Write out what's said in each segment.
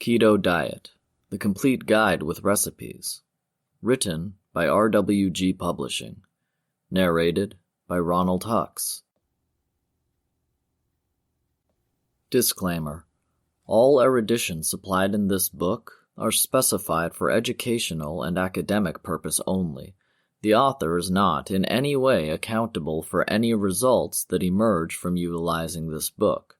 Keto Diet, The Complete Guide with Recipes. Written by RWG Publishing. Narrated by Ronald Hux. Disclaimer. All erudition supplied in this book are specified for educational and academic purpose only. The author is not in any way accountable for any results that emerge from utilizing this book.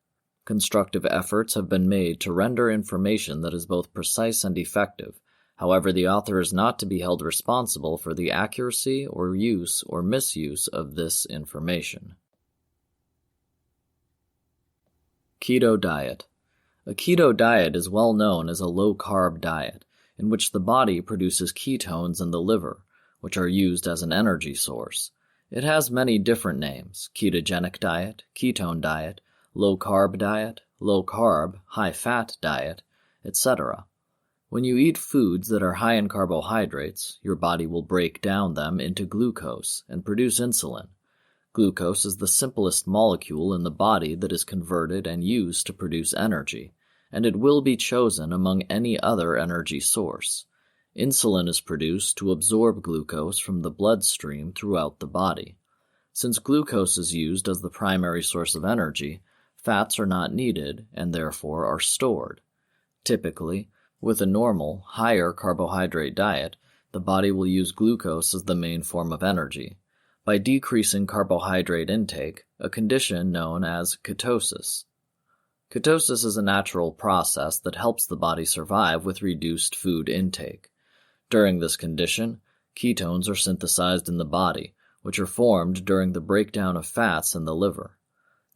Constructive efforts have been made to render information that is both precise and effective. However, the author is not to be held responsible for the accuracy or use or misuse of this information. Keto Diet. A keto diet is well known as a low-carb diet, in which the body produces ketones in the liver, which are used as an energy source. It has many different names: ketogenic diet, ketone diet, low-carb diet, low-carb, high-fat diet, etc. When you eat foods that are high in carbohydrates, your body will break down them into glucose and produce insulin. Glucose is the simplest molecule in the body that is converted and used to produce energy, and it will be chosen among any other energy source. Insulin is produced to absorb glucose from the bloodstream throughout the body. Since glucose is used as the primary source of energy, fats are not needed and therefore are stored. Typically, with a normal, higher carbohydrate diet, the body will use glucose as the main form of energy. By decreasing carbohydrate intake, a condition known as ketosis. Ketosis is a natural process that helps the body survive with reduced food intake. During this condition, ketones are synthesized in the body, which are formed during the breakdown of fats in the liver.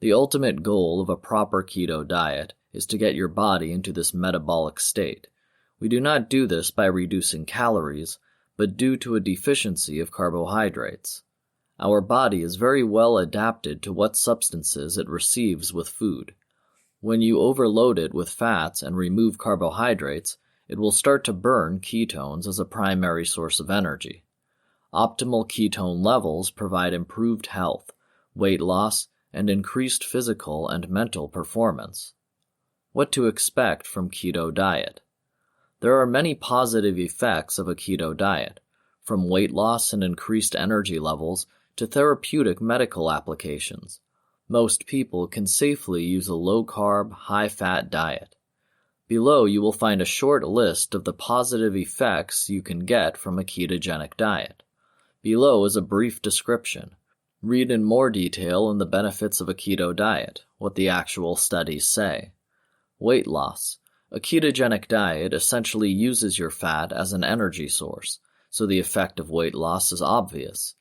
The ultimate goal of a proper keto diet is to get your body into this metabolic state. We do not do this by reducing calories, but due to a deficiency of carbohydrates. Our body is very well adapted to what substances it receives with food. When you overload it with fats and remove carbohydrates, it will start to burn ketones as a primary source of energy. Optimal ketone levels provide improved health, weight loss, and increased physical and mental performance. What to expect from keto diet? There are many positive effects of a keto diet, from weight loss and increased energy levels to therapeutic medical applications. Most people can safely use a low-carb, high-fat diet. Below you will find a short list of the positive effects you can get from a ketogenic diet. Below is a brief description. Read in more detail in the benefits of a keto diet, what the actual studies say. Weight loss. A ketogenic diet essentially uses your fat as an energy source, so the effect of weight loss is obvious.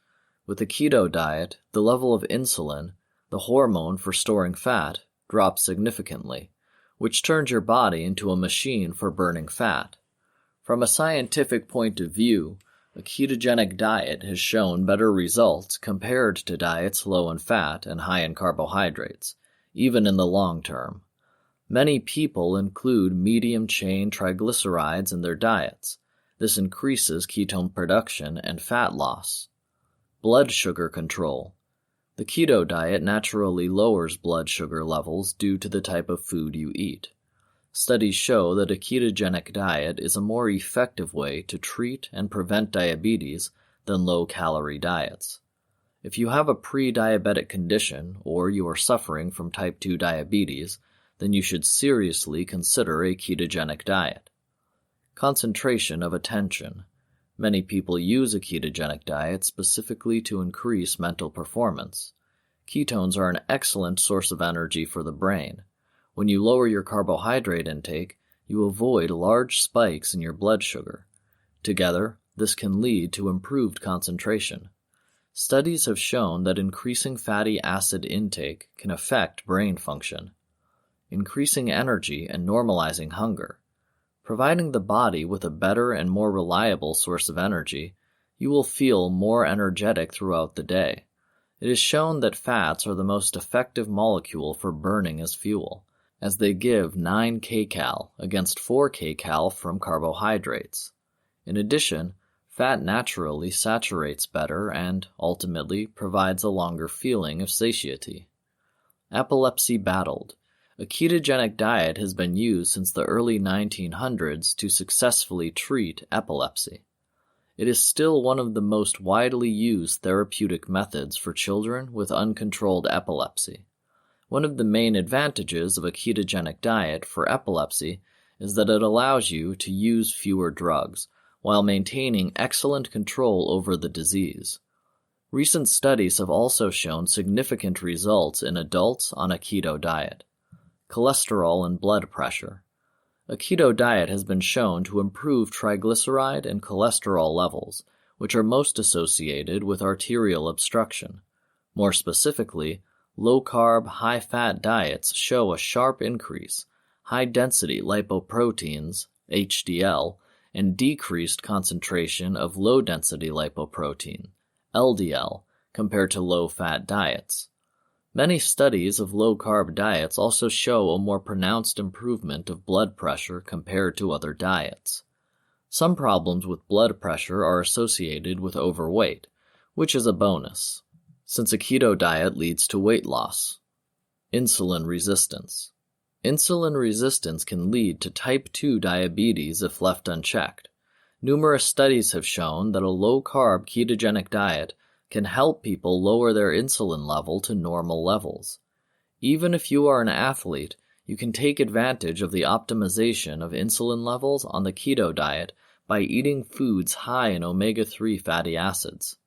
With a keto diet, the level of insulin, the hormone for storing fat, drops significantly, which turns your body into a machine for burning fat. From a scientific point of view, a ketogenic diet has shown better results compared to diets low in fat and high in carbohydrates, even in the long term. Many people include medium-chain triglycerides in their diets. This increases ketone production and fat loss. Blood sugar control. The keto diet naturally lowers blood sugar levels due to the type of food you eat. Studies show that a ketogenic diet is a more effective way to treat and prevent diabetes than low-calorie diets. If you have a pre-diabetic condition or you are suffering from type 2 diabetes, then you should seriously consider a ketogenic diet. Concentration of attention. Many people use a ketogenic diet specifically to increase mental performance. Ketones are an excellent source of energy for the brain. When you lower your carbohydrate intake, you avoid large spikes in your blood sugar. Together, this can lead to improved concentration. Studies have shown that increasing fatty acid intake can affect brain function. Increasing energy and normalizing hunger. Providing the body with a better and more reliable source of energy, you will feel more energetic throughout the day. It is shown that fats are the most effective molecule for burning as fuel, as they give 9 kcal against 4 kcal from carbohydrates. In addition, fat naturally saturates better and, ultimately, provides a longer feeling of satiety. Epilepsy battled. A ketogenic diet has been used since the early 1900s to successfully treat epilepsy. It is still one of the most widely used therapeutic methods for children with uncontrolled epilepsy. One of the main advantages of a ketogenic diet for epilepsy is that it allows you to use fewer drugs while maintaining excellent control over the disease. Recent studies have also shown significant results in adults on a keto diet. Cholesterol and blood pressure. A keto diet has been shown to improve triglyceride and cholesterol levels, which are most associated with arterial obstruction. More specifically, low-carb, high-fat diets show a sharp increase, high-density lipoproteins, HDL, and decreased concentration of low-density lipoprotein, LDL, compared to low-fat diets. Many studies of low-carb diets also show a more pronounced improvement of blood pressure compared to other diets. Some problems with blood pressure are associated with overweight, which is a bonus, since a keto diet leads to weight loss. Insulin resistance. Insulin resistance can lead to type 2 diabetes if left unchecked. Numerous studies have shown that a low-carb ketogenic diet can help people lower their insulin level to normal levels. Even if you are an athlete, you can take advantage of the optimization of insulin levels on the keto diet by eating foods high in omega-3 fatty acids.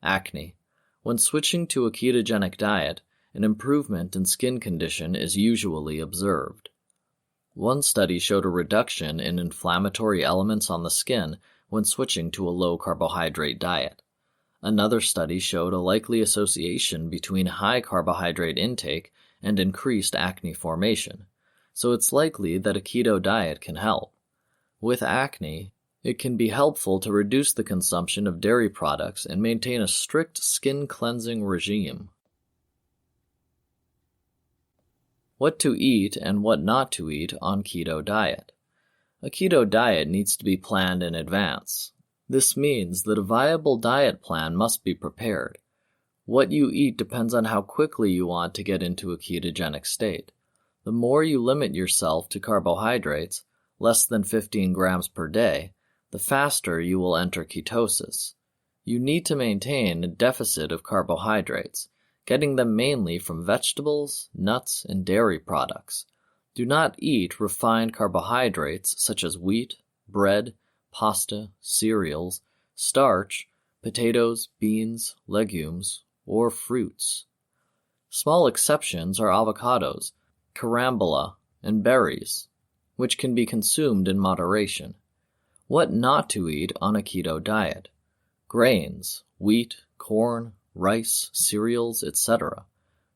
Acne. When switching to a ketogenic diet, an improvement in skin condition is usually observed. One study showed a reduction in inflammatory elements on the skin when switching to a low-carbohydrate diet. Another study showed a likely association between high carbohydrate intake and increased acne formation, so it's likely that a keto diet can help. With acne, it can be helpful to reduce the consumption of dairy products and maintain a strict skin cleansing regime. What to eat and what not to eat on keto diet. A keto diet needs to be planned in advance. This means that a viable diet plan must be prepared. What you eat depends on how quickly you want to get into a ketogenic state. The more you limit yourself to carbohydrates, less than 15 grams per day, the faster you will enter ketosis. You need to maintain a deficit of carbohydrates, getting them mainly from vegetables, nuts, and dairy products. Do not eat refined carbohydrates such as wheat, bread, pasta, cereals, starch, potatoes, beans, legumes, or fruits. Small exceptions are avocados, carambola, and berries, which can be consumed in moderation. What not to eat on a keto diet. Grains, wheat, corn, rice, cereals, etc.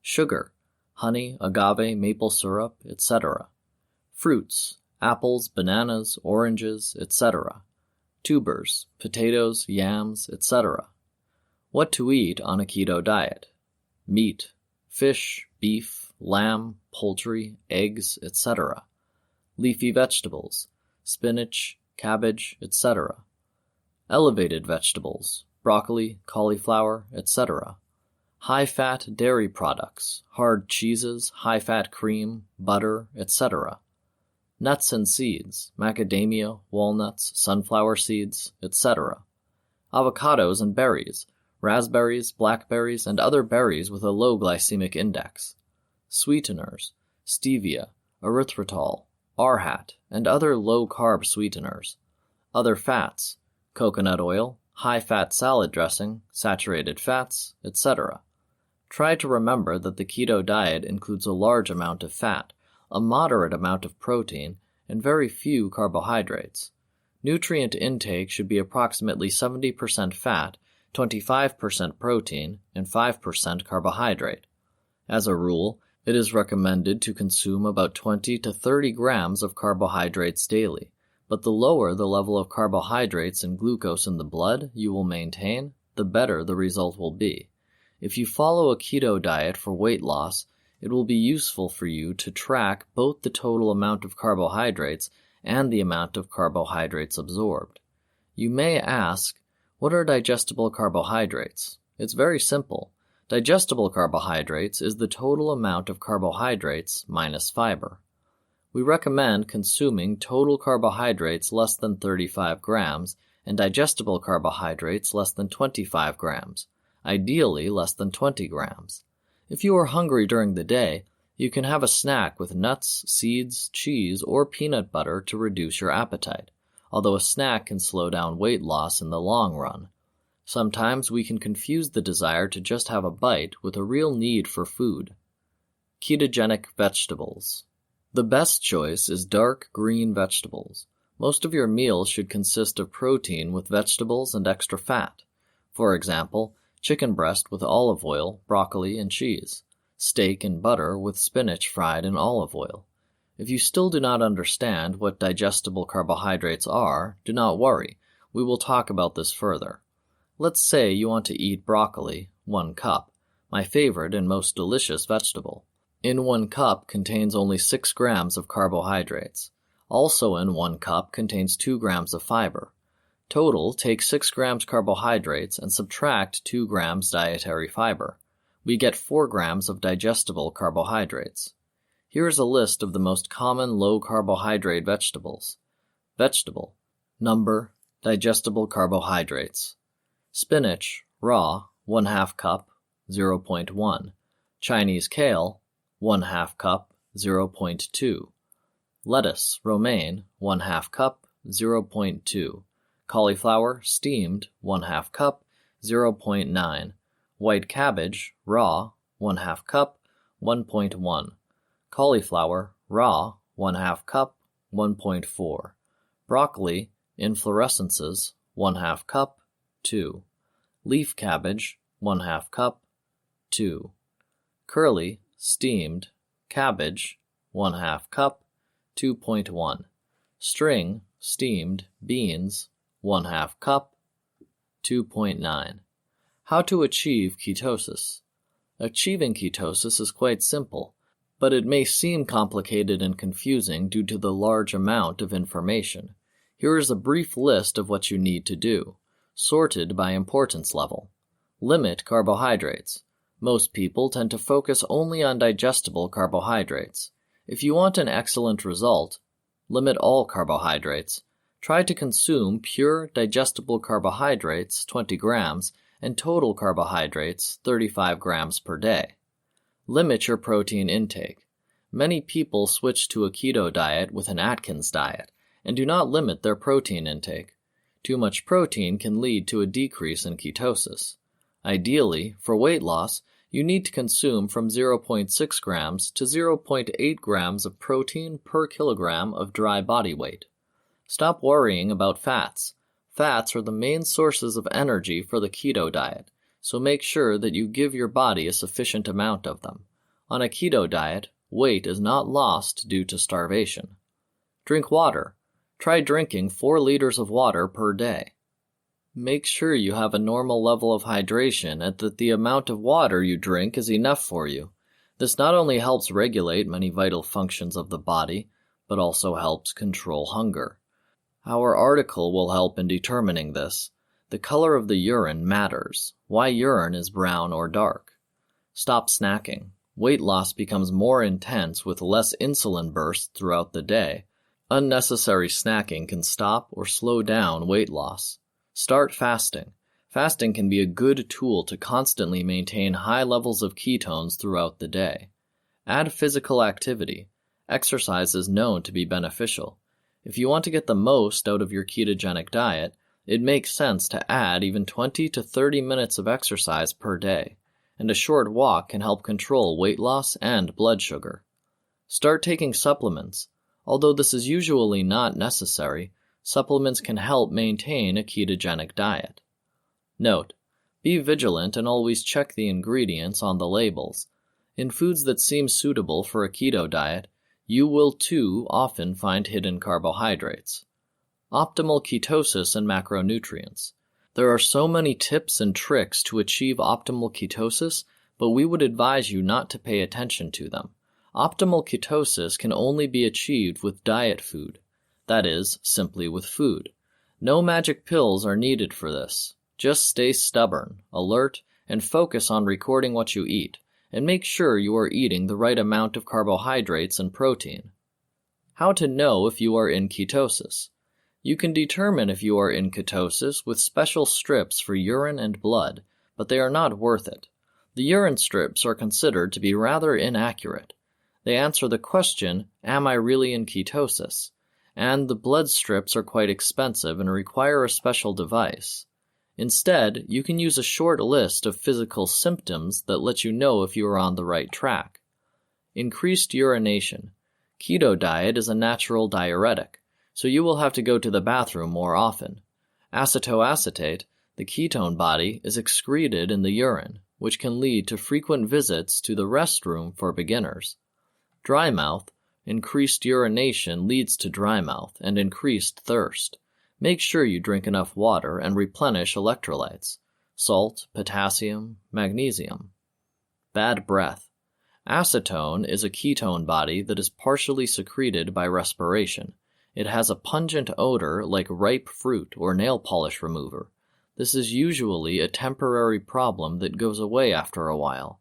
Sugar, honey, agave, maple syrup, etc. Fruits, apples, bananas, oranges, etc. Tubers, potatoes, yams, etc. What to eat on a keto diet. Meat, fish, beef, lamb, poultry, eggs, etc. Leafy vegetables, spinach, cabbage, etc. Elevated vegetables, broccoli, cauliflower, etc. High-fat dairy products, hard cheeses, high-fat cream, butter, etc. Nuts and seeds, macadamia, walnuts, sunflower seeds, etc. Avocados and berries, raspberries, blackberries, and other berries with a low glycemic index. Sweeteners, stevia, erythritol, rhat, and other low-carb sweeteners. Other fats, coconut oil, high-fat salad dressing, saturated fats, etc. Try to remember that the keto diet includes a large amount of fat, a moderate amount of protein, and very few carbohydrates. Nutrient intake should be approximately 70% fat, 25% protein, and 5% carbohydrate. As a rule, it is recommended to consume about 20 to 30 grams of carbohydrates daily, but the lower the level of carbohydrates and glucose in the blood you will maintain, the better the result will be. If you follow a keto diet for weight loss, it will be useful for you to track both the total amount of carbohydrates and the amount of carbohydrates absorbed. You may ask, what are digestible carbohydrates? It's very simple. Digestible carbohydrates is the total amount of carbohydrates minus fiber. We recommend consuming total carbohydrates less than 35 grams and digestible carbohydrates less than 25 grams, ideally less than 20 grams. If you are hungry during the day, you can have a snack with nuts, seeds, cheese, or peanut butter to reduce your appetite, although a snack can slow down weight loss in the long run. Sometimes we can confuse the desire to just have a bite with a real need for food. Ketogenic vegetables. The best choice is dark green vegetables. Most of your meals should consist of protein with vegetables and extra fat. For example, chicken breast with olive oil, broccoli, and cheese. Steak and butter with spinach fried in olive oil. If you still do not understand what digestible carbohydrates are, do not worry. We will talk about this further. Let's say you want to eat broccoli, 1 cup, my favorite and most delicious vegetable. In 1 cup contains only 6 grams of carbohydrates. Also in 1 cup contains 2 grams of fiber. Total, take 6 grams carbohydrates and subtract 2 grams dietary fiber. We get 4 grams of digestible carbohydrates. Here is a list of the most common low-carbohydrate vegetables. Vegetable. Number. Digestible carbohydrates. Spinach, raw, 1/2 cup, 0.1. Chinese kale, 1/2 cup, 0.2. Lettuce, romaine, 1/2 cup, 0.2. Cauliflower, steamed, 1/2 cup, 0.9. White cabbage, raw, 1/2 cup, 1.1. Cauliflower, raw, 1/2 cup, 1.4. Broccoli, inflorescences, 1/2 cup, 2. Leaf cabbage, 1/2 cup, 2. Curly, steamed, cabbage, 1/2 cup, 2.1. String, steamed, beans, 1/2 cup, 2.9. How to achieve ketosis. Achieving ketosis is quite simple, but it may seem complicated and confusing due to the large amount of information. Here is a brief list of what you need to do, sorted by importance level. Limit carbohydrates. Most people tend to focus only on digestible carbohydrates. If you want an excellent result, limit all carbohydrates. Try to consume pure digestible carbohydrates, 20 grams, and total carbohydrates, 35 grams per day. Limit your protein intake. Many people switch to a keto diet with an Atkins diet and do not limit their protein intake. Too much protein can lead to a decrease in ketosis. Ideally, for weight loss, you need to consume from 0.6 grams to 0.8 grams of protein per kilogram of dry body weight. Stop worrying about fats. Fats are the main sources of energy for the keto diet, so make sure that you give your body a sufficient amount of them. On a keto diet, weight is not lost due to starvation. Drink water. Try drinking 4 liters of water per day. Make sure you have a normal level of hydration and that the amount of water you drink is enough for you. This not only helps regulate many vital functions of the body, but also helps control hunger. Our article will help in determining this. The color of the urine matters. Why urine is brown or dark. Stop snacking. Weight loss becomes more intense with less insulin bursts throughout the day. Unnecessary snacking can stop or slow down weight loss. Start fasting. Fasting can be a good tool to constantly maintain high levels of ketones throughout the day. Add physical activity. Exercise is known to be beneficial. If you want to get the most out of your ketogenic diet, it makes sense to add even 20 to 30 minutes of exercise per day, and a short walk can help control weight loss and blood sugar. Start taking supplements. Although this is usually not necessary, supplements can help maintain a ketogenic diet. Note: be vigilant and always check the ingredients on the labels. In foods that seem suitable for a keto diet, you will too often find hidden carbohydrates. Optimal ketosis and macronutrients. There are so many tips and tricks to achieve optimal ketosis, but we would advise you not to pay attention to them. Optimal ketosis can only be achieved with diet food. That is, simply with food. No magic pills are needed for this. Just stay stubborn, alert, and focus on recording what you eat, and make sure you are eating the right amount of carbohydrates and protein. How to know if you are in ketosis. You can determine if you are in ketosis with special strips for urine and blood, but they are not worth it. The urine strips are considered to be rather inaccurate. They answer the question, am I really in ketosis? And the blood strips are quite expensive and require a special device. Instead, you can use a short list of physical symptoms that let you know if you are on the right track. Increased urination. Keto diet is a natural diuretic, so you will have to go to the bathroom more often. Acetoacetate, the ketone body, is excreted in the urine, which can lead to frequent visits to the restroom for beginners. Dry mouth. Increased urination leads to dry mouth and increased thirst. Make sure you drink enough water and replenish electrolytes, salt, potassium, magnesium. Bad breath. Acetone is a ketone body that is partially secreted by respiration. It has a pungent odor like ripe fruit or nail polish remover. This is usually a temporary problem that goes away after a while.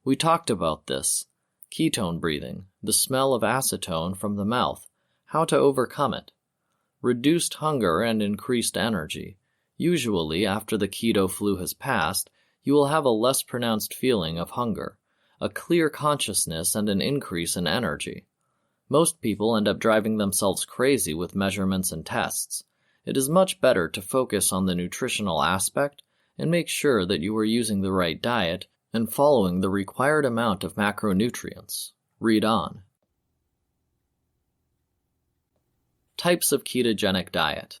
We talked about this. Ketone breathing, the smell of acetone from the mouth, how to overcome it. Reduced hunger and increased energy. Usually, after the keto flu has passed, you will have a less pronounced feeling of hunger, a clear consciousness, and an increase in energy. Most people end up driving themselves crazy with measurements and tests. It is much better to focus on the nutritional aspect and make sure that you are using the right diet and following the required amount of macronutrients. Read on. Types of ketogenic diet.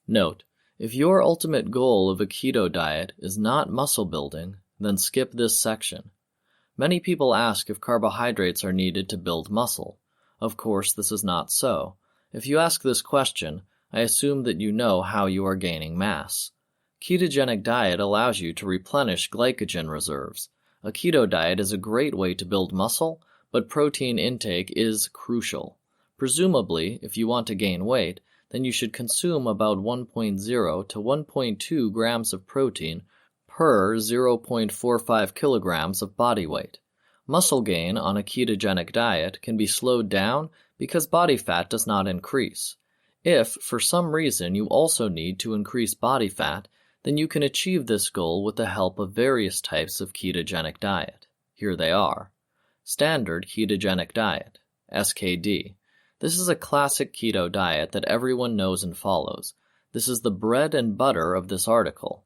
Note, if your ultimate goal of a keto diet is not muscle building, then skip this section. Many people ask if carbohydrates are needed to build muscle. Of course, this is not so. If you ask this question, I assume that you know how you are gaining mass. Ketogenic diet allows you to replenish glycogen reserves. A keto diet is a great way to build muscle, but protein intake is crucial. Presumably, if you want to gain weight, then you should consume about 1.0 to 1.2 grams of protein per 0.45 kilograms of body weight. Muscle gain on a ketogenic diet can be slowed down because body fat does not increase. If, for some reason, you also need to increase body fat, then you can achieve this goal with the help of various types of ketogenic diet. Here they are. Standard ketogenic diet, SKD. This is a classic keto diet that everyone knows and follows. This is the bread and butter of this article.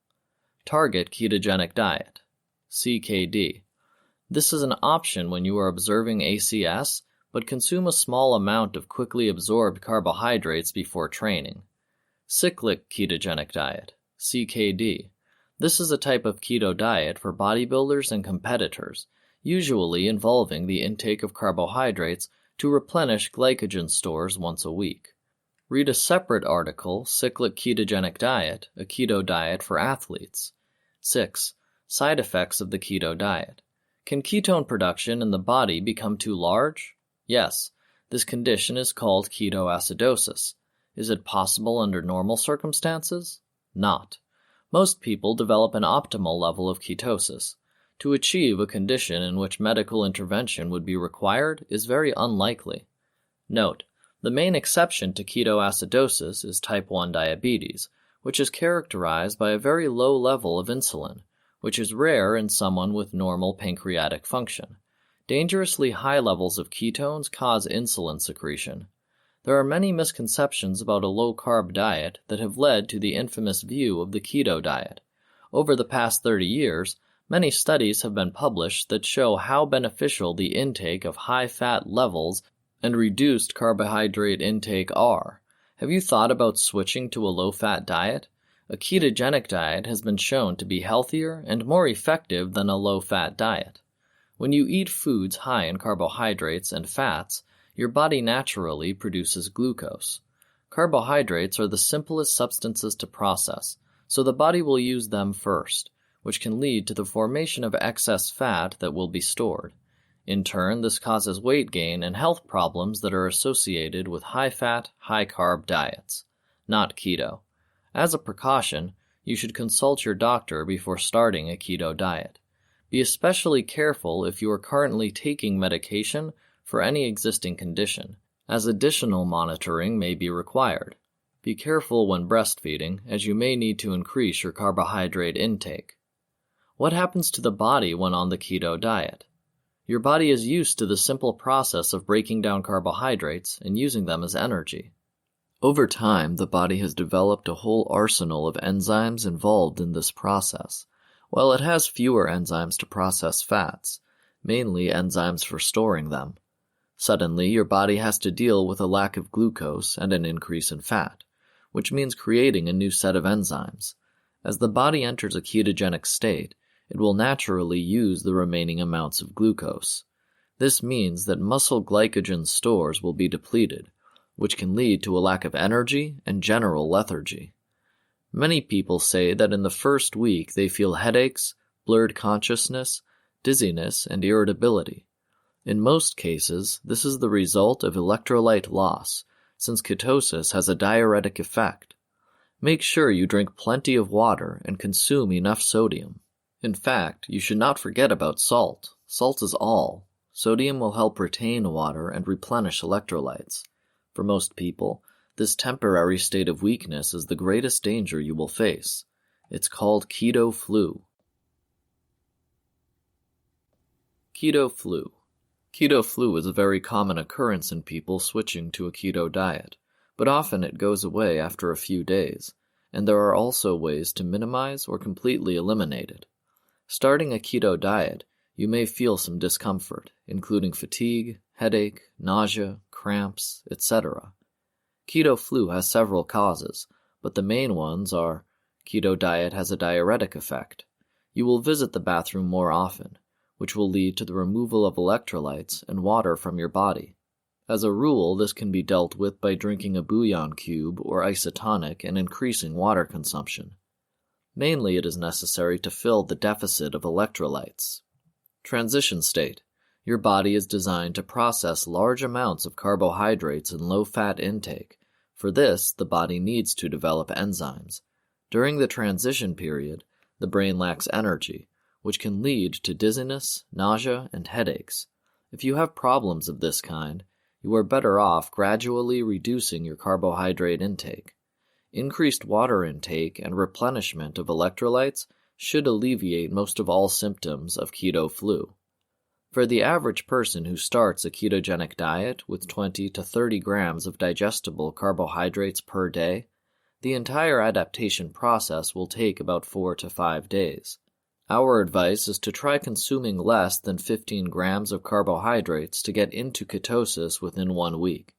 Target ketogenic diet, CKD. This is an option when you are observing ACS, but consume a small amount of quickly absorbed carbohydrates before training. Cyclic ketogenic diet, CKD. This is a type of keto diet for bodybuilders and competitors, usually involving the intake of carbohydrates to replenish glycogen stores once a week. Read a separate article, Cyclic Ketogenic Diet, a keto diet for athletes. 6. Side effects of the keto diet. Can ketone production in the body become too large? Yes. This condition is called ketoacidosis. Is it possible under normal circumstances? Not. Most people develop an optimal level of ketosis. To achieve a condition in which medical intervention would be required is very unlikely. Note, the main exception to ketoacidosis is type 1 diabetes, which is characterized by a very low level of insulin, which is rare in someone with normal pancreatic function. Dangerously high levels of ketones cause insulin secretion. There are many misconceptions about a low-carb diet that have led to the infamous view of the keto diet. Over the past 30 years, many studies have been published that show how beneficial the intake of high-fat levels and reduced carbohydrate intake are. Have you thought about switching to a low-fat diet? A ketogenic diet has been shown to be healthier and more effective than a low-fat diet. When you eat foods high in carbohydrates and fats, your body naturally produces glucose. Carbohydrates are the simplest substances to process, so the body will use them first, which can lead to the formation of excess fat that will be stored. In turn, this causes weight gain and health problems that are associated with high-fat, high-carb diets, not keto. As a precaution, you should consult your doctor before starting a keto diet. Be especially careful if you are currently taking medication for any existing condition, as additional monitoring may be required. Be careful when breastfeeding, as you may need to increase your carbohydrate intake. What happens to the body when on the keto diet? Your body is used to the simple process of breaking down carbohydrates and using them as energy. Over time, the body has developed a whole arsenal of enzymes involved in this process. While it has fewer enzymes to process fats, mainly enzymes for storing them. Suddenly, your body has to deal with a lack of glucose and an increase in fat, which means creating a new set of enzymes. As the body enters a ketogenic state, it will naturally use the remaining amounts of glucose. This means that muscle glycogen stores will be depleted, which can lead to a lack of energy and general lethargy. Many people say that in the first week they feel headaches, blurred consciousness, dizziness, and irritability. In most cases, this is the result of electrolyte loss, since ketosis has a diuretic effect. Make sure you drink plenty of water and consume enough sodium. In fact, you should not forget about salt. Salt is all. Sodium will help retain water and replenish electrolytes. For most people, this temporary state of weakness is the greatest danger you will face. It's called keto flu. Keto flu. Keto flu is a very common occurrence in people switching to a keto diet, but often it goes away after a few days, and there are also ways to minimize or completely eliminate it. Starting a keto diet, you may feel some discomfort, including fatigue, headache, nausea, cramps, etc. Keto flu has several causes, but the main ones are: keto diet has a diuretic effect. You will visit the bathroom more often, which will lead to the removal of electrolytes and water from your body. As a rule, this can be dealt with by drinking a bouillon cube or isotonic and increasing water consumption. Mainly it is necessary to fill the deficit of electrolytes. Transition state. Your body is designed to process large amounts of carbohydrates and low-fat intake. For this, the body needs to develop enzymes. During the transition period, the brain lacks energy, which can lead to dizziness, nausea, and headaches. If you have problems of this kind, you are better off gradually reducing your carbohydrate intake. Increased water intake and replenishment of electrolytes should alleviate most of all symptoms of keto flu. For the average person who starts a ketogenic diet with 20 to 30 grams of digestible carbohydrates per day, the entire adaptation process will take about 4 to 5 days. Our advice is to try consuming less than 15 grams of carbohydrates to get into ketosis within 1 week.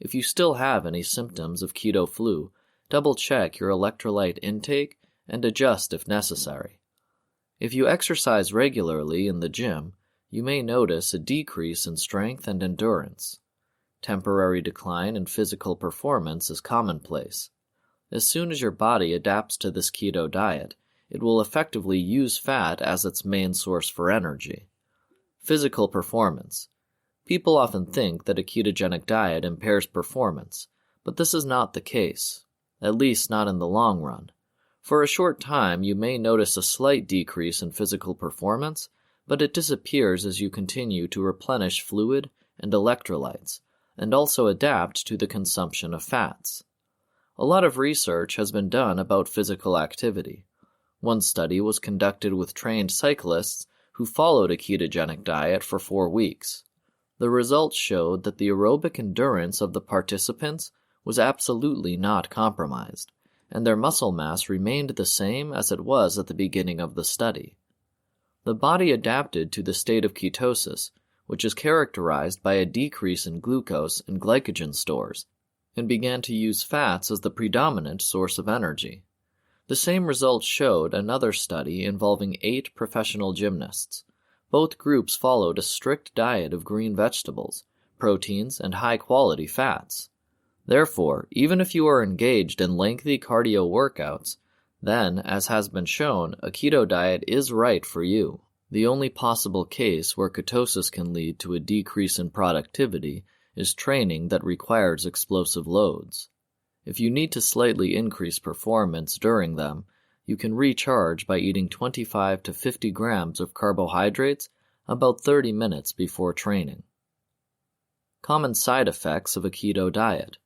If you still have any symptoms of keto flu, double-check your electrolyte intake and adjust if necessary. If you exercise regularly in the gym, you may notice a decrease in strength and endurance. Temporary decline in physical performance is commonplace. As soon as your body adapts to this keto diet, it will effectively use fat as its main source for energy. Physical performance. People often think that a ketogenic diet impairs performance, but this is not the case, at least not in the long run. For a short time, you may notice a slight decrease in physical performance, but it disappears as you continue to replenish fluid and electrolytes, and also adapt to the consumption of fats. A lot of research has been done about physical activity. One study was conducted with trained cyclists who followed a ketogenic diet for 4 weeks. The results showed that the aerobic endurance of the participants was absolutely not compromised, and their muscle mass remained the same as it was at the beginning of the study. The body adapted to the state of ketosis, which is characterized by a decrease in glucose and glycogen stores, and began to use fats as the predominant source of energy. The same results showed another study involving 8 professional gymnasts. Both groups followed a strict diet of green vegetables, proteins, and high-quality fats. Therefore, even if you are engaged in lengthy cardio workouts, then, as has been shown, a keto diet is right for you. The only possible case where ketosis can lead to a decrease in productivity is training that requires explosive loads. If you need to slightly increase performance during them, you can recharge by eating 25 to 50 grams of carbohydrates about 30 minutes before training. Common side effects of a keto diet.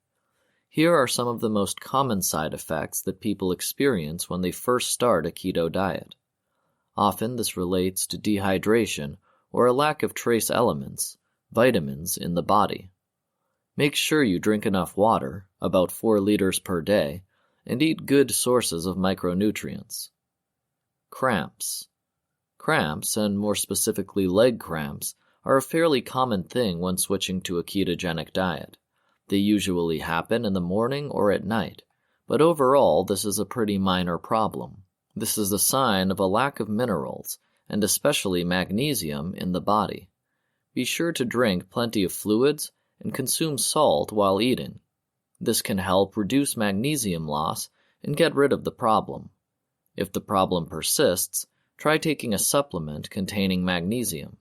Here are some of the most common side effects that people experience when they first start a keto diet. Often this relates to dehydration or a lack of trace elements, vitamins, in the body. Make sure you drink enough water, about 4 liters per day, and eat good sources of micronutrients. Cramps. Cramps, and more specifically leg cramps, are a fairly common thing when switching to a ketogenic diet. They usually happen in the morning or at night, but overall this is a pretty minor problem. This is a sign of a lack of minerals, and especially magnesium, in the body. Be sure to drink plenty of fluids and consume salt while eating. This can help reduce magnesium loss and get rid of the problem. If the problem persists, try taking a supplement containing magnesium.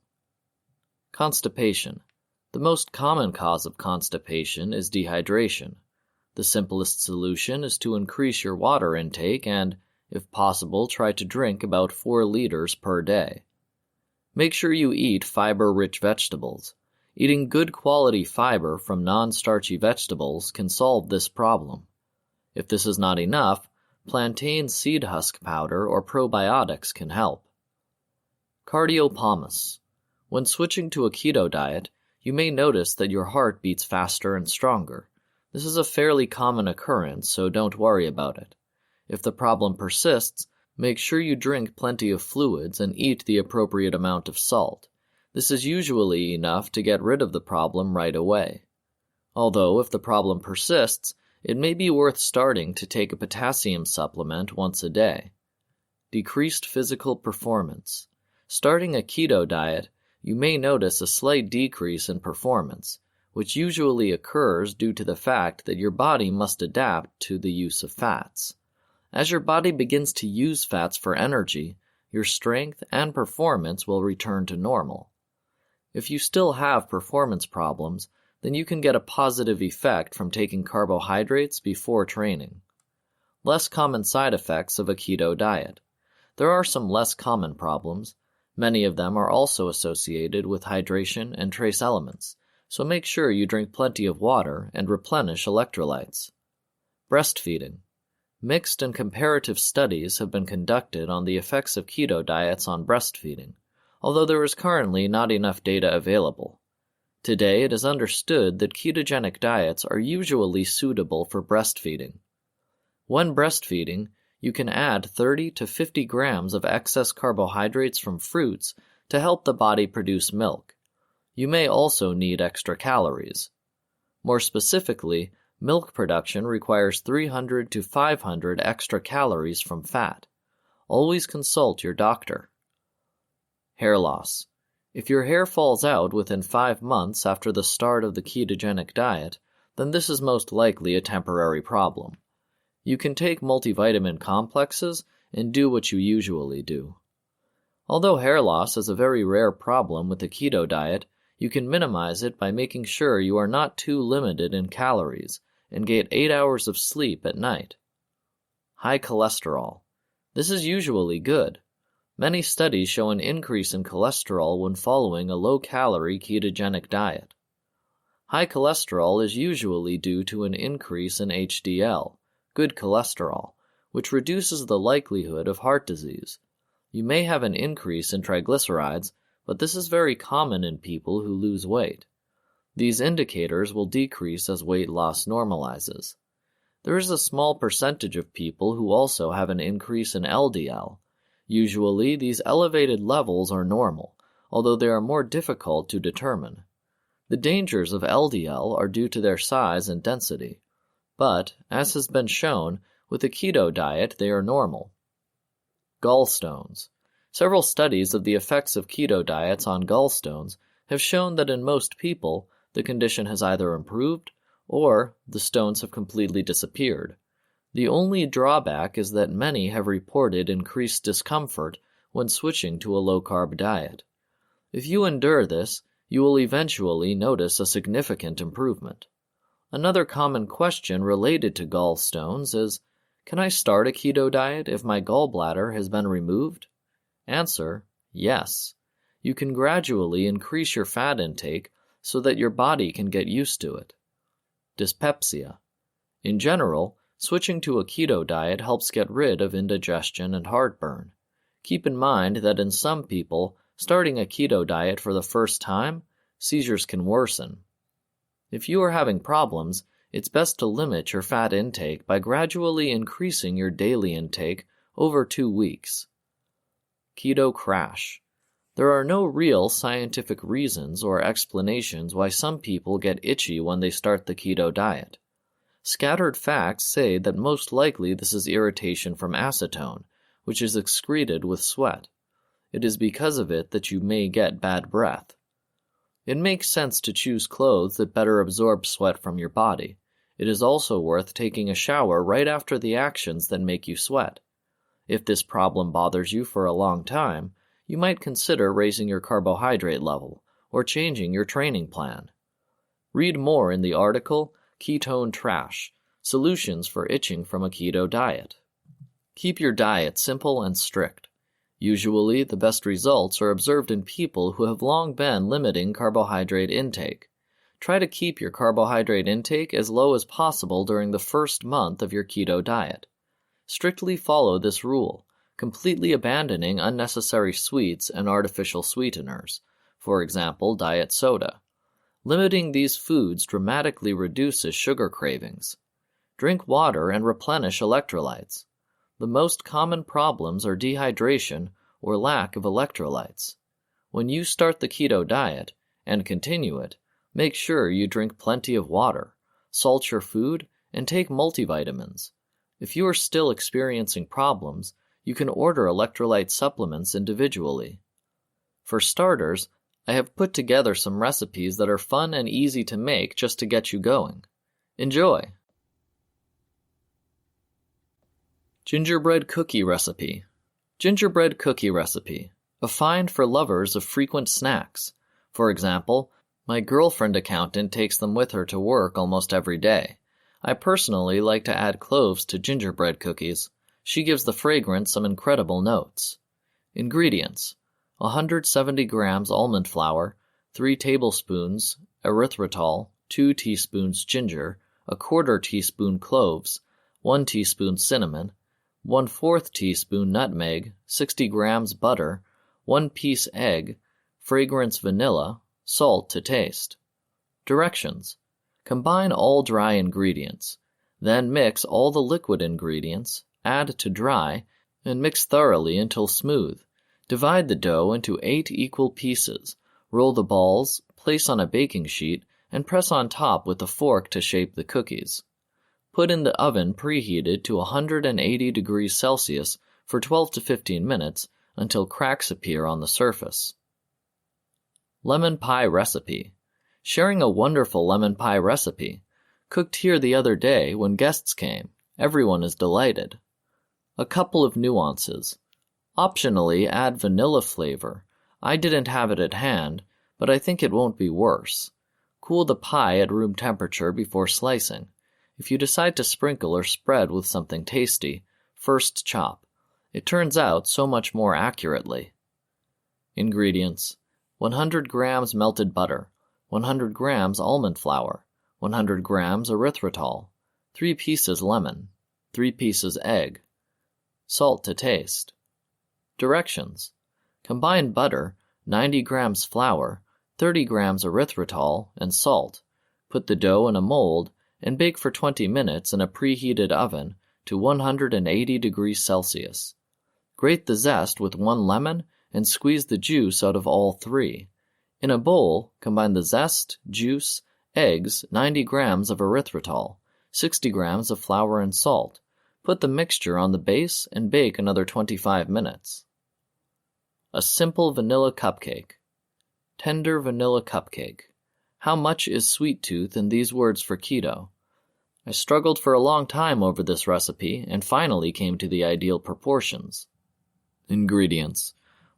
Constipation. The most common cause of constipation is dehydration. The simplest solution is to increase your water intake and, if possible, try to drink about 4 liters per day. Make sure you eat fiber-rich vegetables. Eating good quality fiber from non-starchy vegetables can solve this problem. If this is not enough, plantain seed husk powder or probiotics can help. Cardiopalmus. When switching to a keto diet, you may notice that your heart beats faster and stronger. This is a fairly common occurrence, so don't worry about it. If the problem persists, make sure you drink plenty of fluids and eat the appropriate amount of salt. This is usually enough to get rid of the problem right away. Although, if the problem persists, it may be worth starting to take a potassium supplement once a day. Decreased physical performance. Starting a keto diet, you may notice a slight decrease in performance, which usually occurs due to the fact that your body must adapt to the use of fats. As your body begins to use fats for energy, your strength and performance will return to normal. If you still have performance problems, then you can get a positive effect from taking carbohydrates before training. Less common side effects of a keto diet. There are some less common problems. Many of them are also associated with hydration and trace elements, so make sure you drink plenty of water and replenish electrolytes. Breastfeeding. Mixed and comparative studies have been conducted on the effects of keto diets on breastfeeding, although there is currently not enough data available. Today it is understood that ketogenic diets are usually suitable for breastfeeding. When breastfeeding, you can add 30 to 50 grams of excess carbohydrates from fruits to help the body produce milk. You may also need extra calories. More specifically, milk production requires 300 to 500 extra calories from fat. Always consult your doctor. Hair loss. If your hair falls out within 5 months after the start of the ketogenic diet, then this is most likely a temporary problem. You can take multivitamin complexes and do what you usually do. Although hair loss is a very rare problem with the keto diet, you can minimize it by making sure you are not too limited in calories and get 8 hours of sleep at night. High cholesterol. This is usually good. Many studies show an increase in cholesterol when following a low-calorie ketogenic diet. High cholesterol is usually due to an increase in HDL, good cholesterol, which reduces the likelihood of heart disease. You may have an increase in triglycerides, but this is very common in people who lose weight. These indicators will decrease as weight loss normalizes. There is a small percentage of people who also have an increase in LDL. Usually, these elevated levels are normal, although they are more difficult to determine. The dangers of LDL are due to their size and density, but, as has been shown, with a keto diet they are normal. Gallstones. Several studies of the effects of keto diets on gallstones have shown that in most people, the condition has either improved or the stones have completely disappeared. The only drawback is that many have reported increased discomfort when switching to a low-carb diet. If you endure this, you will eventually notice a significant improvement. Another common question related to gallstones is, Can I start a keto diet if my gallbladder has been removed? Answer: yes. You can gradually increase your fat intake so that your body can get used to it. Dyspepsia. In general, switching to a keto diet helps get rid of indigestion and heartburn. Keep in mind that in some people, starting a keto diet for the first time, seizures can worsen. If you are having problems, it's best to limit your fat intake by gradually increasing your daily intake over 2 weeks. Keto crash. There are no real scientific reasons or explanations why some people get itchy when they start the keto diet. Scattered facts say that most likely this is irritation from acetone, which is excreted with sweat. It is because of it that you may get bad breath. It makes sense to choose clothes that better absorb sweat from your body. It is also worth taking a shower right after the actions that make you sweat. If this problem bothers you for a long time, you might consider raising your carbohydrate level or changing your training plan. Read more in the article, Ketone Trash: Solutions for Itching from a Keto Diet. Keep your diet simple and strict. Usually, the best results are observed in people who have long been limiting carbohydrate intake. Try to keep your carbohydrate intake as low as possible during the first month of your keto diet. Strictly follow this rule, completely abandoning unnecessary sweets and artificial sweeteners, for example, diet soda. Limiting these foods dramatically reduces sugar cravings. Drink water and replenish electrolytes. The most common problems are dehydration or lack of electrolytes. When you start the keto diet, and continue it, make sure you drink plenty of water, salt your food, and take multivitamins. If you are still experiencing problems, you can order electrolyte supplements individually. For starters, I have put together some recipes that are fun and easy to make just to get you going. Enjoy! Gingerbread cookie recipe. Gingerbread cookie recipe. A find for lovers of frequent snacks. For example, my girlfriend accountant takes them with her to work almost every day. I personally like to add cloves to gingerbread cookies. She gives the fragrance some incredible notes. Ingredients: 170 grams almond flour, 3 tablespoons erythritol, 2 teaspoons ginger, 1/4 teaspoon cloves, 1 teaspoon cinnamon, 1/4 teaspoon nutmeg, 60 grams butter, 1 piece egg, fragrance vanilla, salt to taste. Directions: combine all dry ingredients. Then mix all the liquid ingredients, add to dry, and mix thoroughly until smooth. Divide the dough into 8 equal pieces. Roll the balls, place on a baking sheet, and press on top with a fork to shape the cookies. Put in the oven preheated to 180 degrees Celsius for 12 to 15 minutes until cracks appear on the surface. Lemon pie recipe. Sharing a wonderful lemon pie recipe. Cooked here the other day when guests came. Everyone is delighted. A couple of nuances. Optionally, add vanilla flavor. I didn't have it at hand, but I think it won't be worse. Cool the pie at room temperature before slicing. If you decide to sprinkle or spread with something tasty, first chop. It turns out so much more accurately. Ingredients: 100 grams melted butter, 100 grams almond flour, 100 grams erythritol, 3 pieces lemon, 3 pieces egg, salt to taste. Directions: combine butter, 90 grams flour, 30 grams erythritol, and salt. Put the dough in a mold and bake for 20 minutes in a preheated oven to 180 degrees Celsius. Grate the zest with 1 lemon and squeeze the juice out of all 3. In a bowl, combine the zest, juice, eggs, 90 grams of erythritol, 60 grams of flour and salt. Put the mixture on the base and bake another 25 minutes. A simple vanilla cupcake. Tender vanilla cupcake. How much is sweet tooth in these words for keto? I struggled for a long time over this recipe and finally came to the ideal proportions. Ingredients: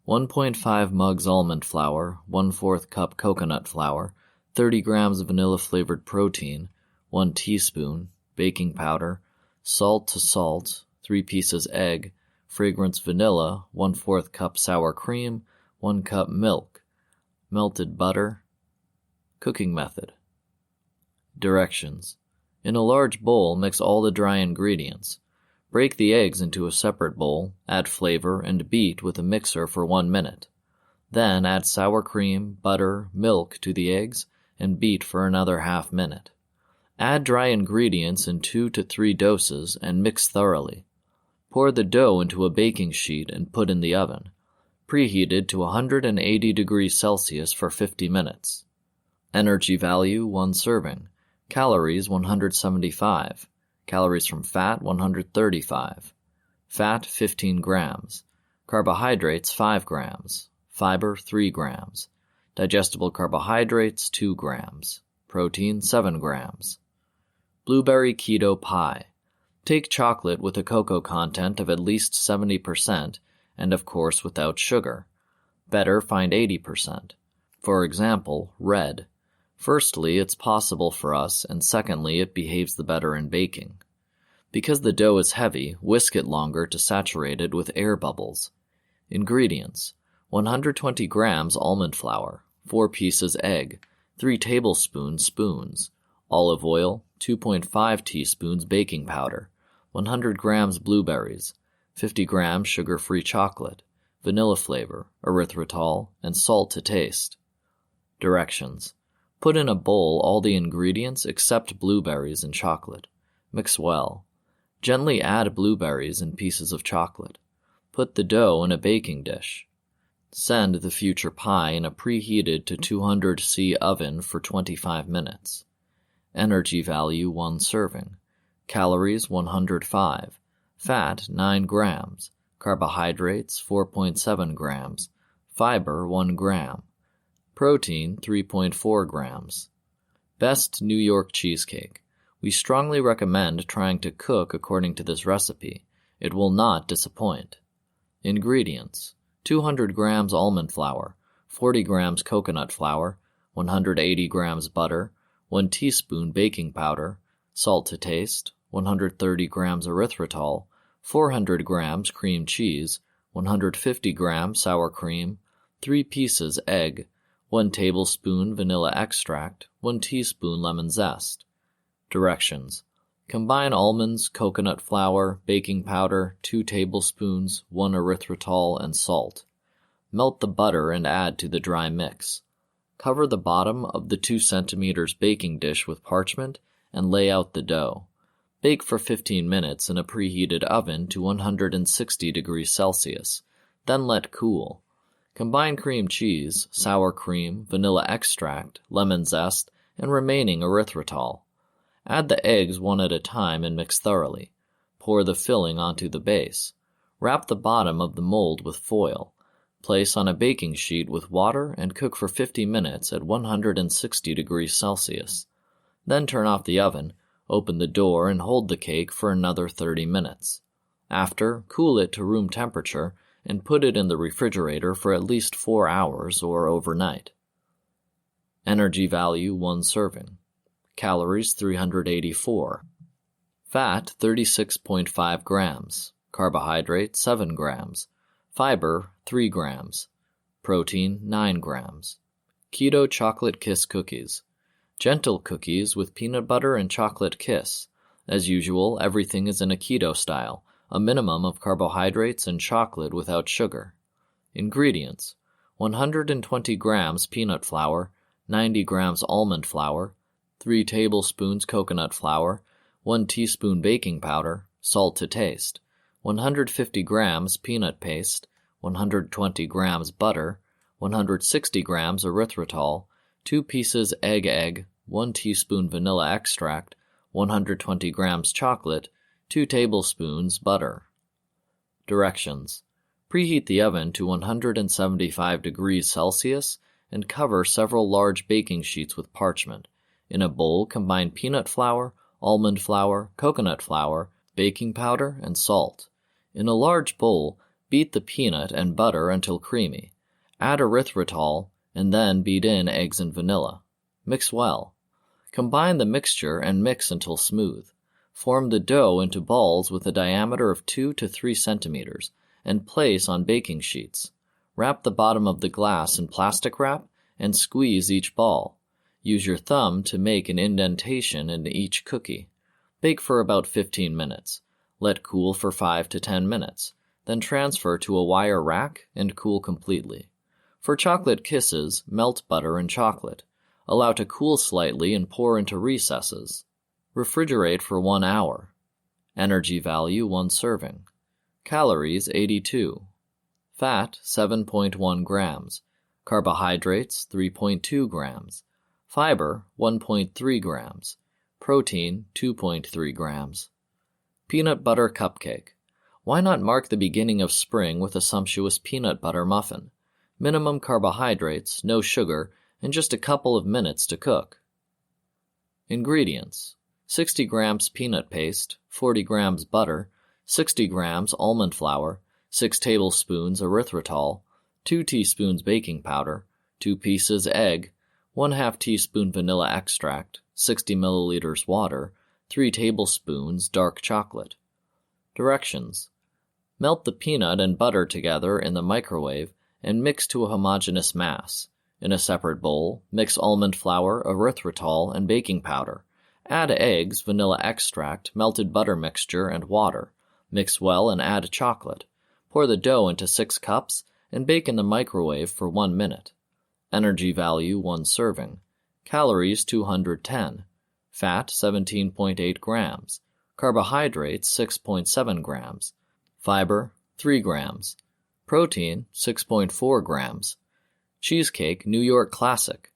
1.5 mugs almond flour, 1/4 cup coconut flour, 30 grams vanilla-flavored protein, 1 teaspoon, baking powder, salt to salt, 3 pieces egg, fragrance vanilla, 1/4 cup sour cream, 1 cup milk, melted butter. Cooking method. Directions. In a large bowl, mix all the dry ingredients. Break the eggs into a separate bowl, add flavor, and beat with a mixer for 1 minute. Then add sour cream, butter, milk to the eggs, and beat for another ½ minute. Add dry ingredients in 2 to 3 doses and mix thoroughly. Pour the dough into a baking sheet and put in the oven, preheated to 180 degrees Celsius for 50 minutes. Energy value 1 serving. Calories 175. Calories from fat 135. Fat 15 grams. Carbohydrates 5 grams. Fiber 3 grams. Digestible carbohydrates 2 grams. Protein 7 grams. Blueberry keto pie. Take chocolate with a cocoa content of at least 70% and of course without sugar. Better find 80%. For example, red. Firstly, it's possible for us, and secondly, it behaves the better in baking. Because the dough is heavy, whisk it longer to saturate it with air bubbles. Ingredients: 120 grams almond flour, 4 pieces egg, 3 tablespoons spoons, olive oil, 2.5 teaspoons baking powder, 100 grams blueberries, 50 grams sugar-free chocolate, vanilla flavor, erythritol, and salt to taste. Directions. Put in a bowl all the ingredients except blueberries and chocolate. Mix well. Gently add blueberries and pieces of chocolate. Put the dough in a baking dish. Send the future pie in a preheated to 200°C oven for 25 minutes. Energy value 1 serving. Calories 105. Fat 9 grams. Carbohydrates 4.7 grams. Fiber 1 gram. Protein 3.4 grams. Best New York cheesecake. We strongly recommend trying to cook according to this recipe. It will not disappoint. Ingredients: 200 grams almond flour, 40 grams coconut flour, 180 grams butter, 1 teaspoon baking powder, salt to taste, 130 grams erythritol, 400 grams cream cheese, 150 grams sour cream, 3 pieces egg, 1 tablespoon vanilla extract, 1 teaspoon lemon zest. Directions. Combine almonds, coconut flour, baking powder, 2 tablespoons, 1 erythritol, and salt. Melt the butter and add to the dry mix. Cover the bottom of the 2 centimeters baking dish with parchment and lay out the dough. Bake for 15 minutes in a preheated oven to 160 degrees Celsius, then let cool. Combine cream cheese, sour cream, vanilla extract, lemon zest, and remaining erythritol. Add the eggs one at a time and mix thoroughly. Pour the filling onto the base. Wrap the bottom of the mold with foil. Place on a baking sheet with water and cook for 50 minutes at 160 degrees Celsius. Then turn off the oven, open the door, and hold the cake for another 30 minutes. After, cool it to room temperature and put it in the refrigerator for at least 4 hours or overnight. Energy value 1 serving. Calories 384. Fat 36.5 grams. Carbohydrate 7 grams. Fiber 3 grams. Protein 9 grams. Keto Chocolate Kiss Cookies. Gentle cookies with peanut butter and chocolate kiss. As usual, everything is in a keto style, a minimum of carbohydrates and chocolate without sugar. Ingredients: 120 grams peanut flour, 90 grams almond flour, 3 tablespoons coconut flour, 1 teaspoon baking powder, salt to taste, 150 grams peanut paste, 120 grams butter, 160 grams erythritol, 2 pieces egg, 1 teaspoon vanilla extract, 120 grams chocolate, 2 tablespoons butter. Directions. Preheat the oven to 175 degrees Celsius and cover several large baking sheets with parchment. In a bowl, combine peanut flour, almond flour, coconut flour, baking powder, and salt. In a large bowl, beat the peanut and butter until creamy. Add erythritol, and then beat in eggs and vanilla. Mix well. Combine the mixture and mix until smooth. Form the dough into balls with a diameter of 2 to 3 centimeters and place on baking sheets. Wrap the bottom of the glass in plastic wrap and squeeze each ball. Use your thumb to make an indentation in each cookie. Bake for about 15 minutes. Let cool for 5 to 10 minutes. Then transfer to a wire rack and cool completely. For chocolate kisses, melt butter and chocolate. Allow to cool slightly and pour into recesses. Refrigerate for 1 hour. Energy value 1 serving. Calories 82. Fat 7.1 grams. Carbohydrates 3.2 grams. Fiber 1.3 grams. Protein 2.3 grams. Peanut butter cupcake. Why not mark the beginning of spring with a sumptuous peanut butter muffin? Minimum carbohydrates, no sugar, and just a couple of minutes to cook. Ingredients: 60 grams peanut paste, 40 grams butter, 60 grams almond flour, 6 tablespoons erythritol, 2 teaspoons baking powder, 2 pieces egg, 1/2 teaspoon vanilla extract, 60 milliliters water, 3 tablespoons dark chocolate. Directions: melt the peanut and butter together in the microwave and mix to a homogeneous mass. In a separate bowl, mix almond flour, erythritol, and baking powder. Add eggs, vanilla extract, melted butter mixture, and water. Mix well and add chocolate. Pour the dough into 6 cups and bake in the microwave for 1 minute. Energy value 1 serving. Calories 210. Fat 17.8 grams. Carbohydrates 6.7 grams. Fiber 3 grams. Protein 6.4 grams. Cheesecake New York Classic.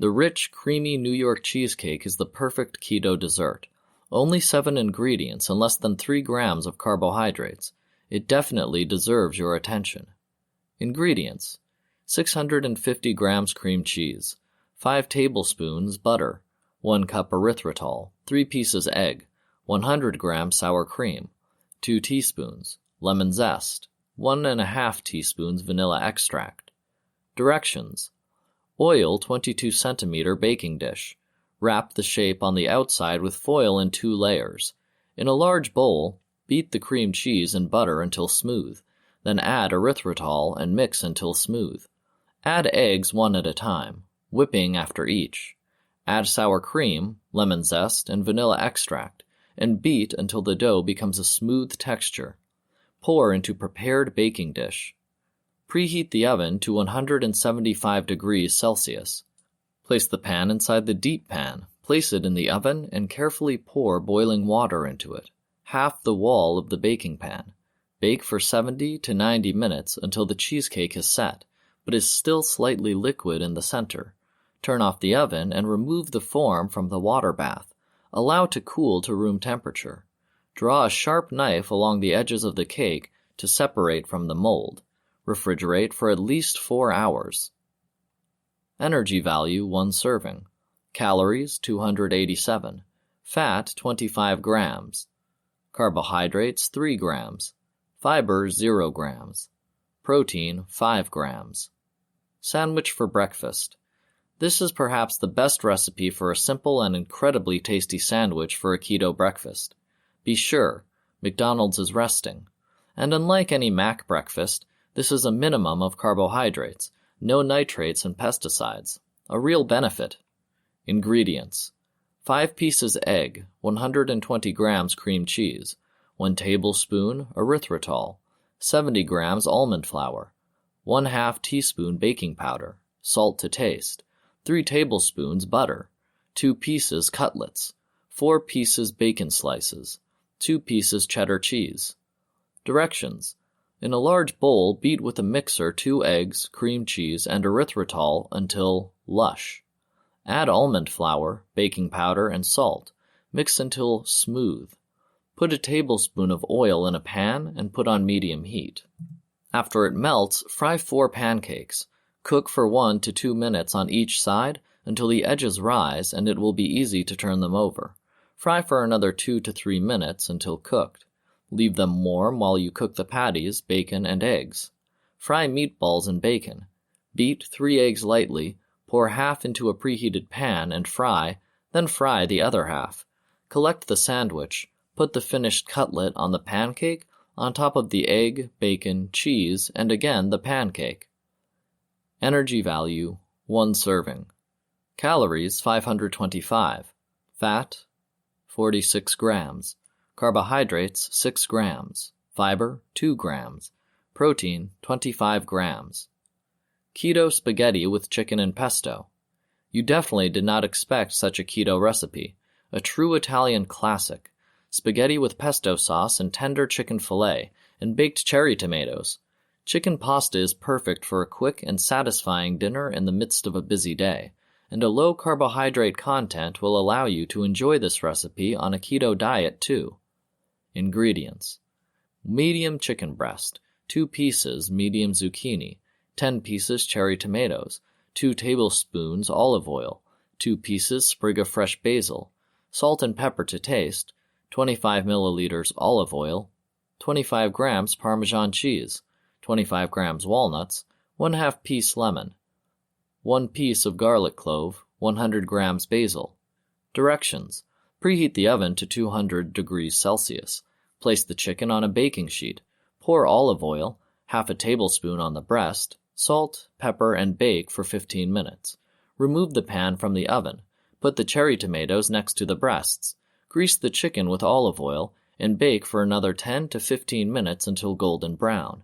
The rich, creamy New York cheesecake is the perfect keto dessert. Only 7 ingredients and less than 3 grams of carbohydrates. It definitely deserves your attention. Ingredients: 650 grams cream cheese, 5 tablespoons butter, 1 cup erythritol, 3 pieces egg, 100 grams sour cream, 2 teaspoons, lemon zest, 1.5 teaspoons vanilla extract. Directions: oil 22 centimeter baking dish. Wrap the shape on the outside with foil in 2 layers. In a large bowl, beat the cream cheese and butter until smooth. Then add erythritol and mix until smooth. Add eggs 1 at a time, whipping after each. Add sour cream, lemon zest, and vanilla extract, and beat until the dough becomes a smooth texture. Pour into prepared baking dish. Preheat the oven to 175 degrees Celsius. Place the pan inside the deep pan, place it in the oven, and carefully pour boiling water into it, half the wall of the baking pan. Bake for 70 to 90 minutes until the cheesecake is set, but is still slightly liquid in the center. Turn off the oven and remove the form from the water bath. Allow to cool to room temperature. Draw a sharp knife along the edges of the cake to separate from the mold. Refrigerate for at least 4 hours. Energy value 1 serving. Calories 287. Fat 25 grams. Carbohydrates 3 grams. Fiber 0 grams. Protein 5 grams. Sandwich for breakfast. This is perhaps the best recipe for a simple and incredibly tasty sandwich for a keto breakfast. Be sure, McDonald's is resting. And unlike any Mac breakfast, this is a minimum of carbohydrates, no nitrates and pesticides. A real benefit. Ingredients: 5 pieces egg, 120 grams cream cheese, 1 tablespoon erythritol, 70 grams almond flour, 1/2 teaspoon baking powder, salt to taste, 3 tablespoons butter, 2 pieces cutlets, 4 pieces bacon slices, 2 pieces cheddar cheese. Directions: in a large bowl, beat with a mixer 2 eggs, cream cheese, and erythritol until lush. Add almond flour, baking powder, and salt. Mix until smooth. Put a tablespoon of oil in a pan and put on medium heat. After it melts, fry 4 pancakes. Cook for 1 to 2 minutes on each side until the edges rise and it will be easy to turn them over. Fry for another 2 to 3 minutes until cooked. Leave them warm while you cook the patties, bacon, and eggs. Fry meatballs in bacon. Beat 3 eggs lightly, pour half into a preheated pan and fry, then fry the other half. Collect the sandwich, Put the finished cutlet on the pancake, on top of the egg, bacon, cheese, and again the pancake. Energy value, 1 serving. Calories, 525. Fat, 46 grams. Carbohydrates, 6 grams. Fiber, 2 grams. Protein, 25 grams. Keto spaghetti with chicken and pesto. You definitely did not expect such a keto recipe. A true Italian classic. Spaghetti with pesto sauce and tender chicken fillet, and baked cherry tomatoes. Chicken pasta is perfect for a quick and satisfying dinner in the midst of a busy day, and a low carbohydrate content will allow you to enjoy this recipe on a keto diet too. Ingredients: medium chicken breast, 2 pieces medium zucchini, 10 pieces cherry tomatoes, 2 tablespoons olive oil, 2 pieces sprig of fresh basil, salt and pepper to taste, 25 milliliters olive oil, 25 grams Parmesan cheese, 25 grams walnuts, 1/2 piece lemon, 1 piece of garlic clove, 100 grams basil. Directions: preheat the oven to 200 degrees Celsius. Place the chicken on a baking sheet. Pour olive oil, 1/2 tablespoon on the breast, salt, pepper, and bake for 15 minutes. Remove the pan from the oven. Put the cherry tomatoes next to the breasts. Grease the chicken with olive oil and bake for another 10 to 15 minutes until golden brown.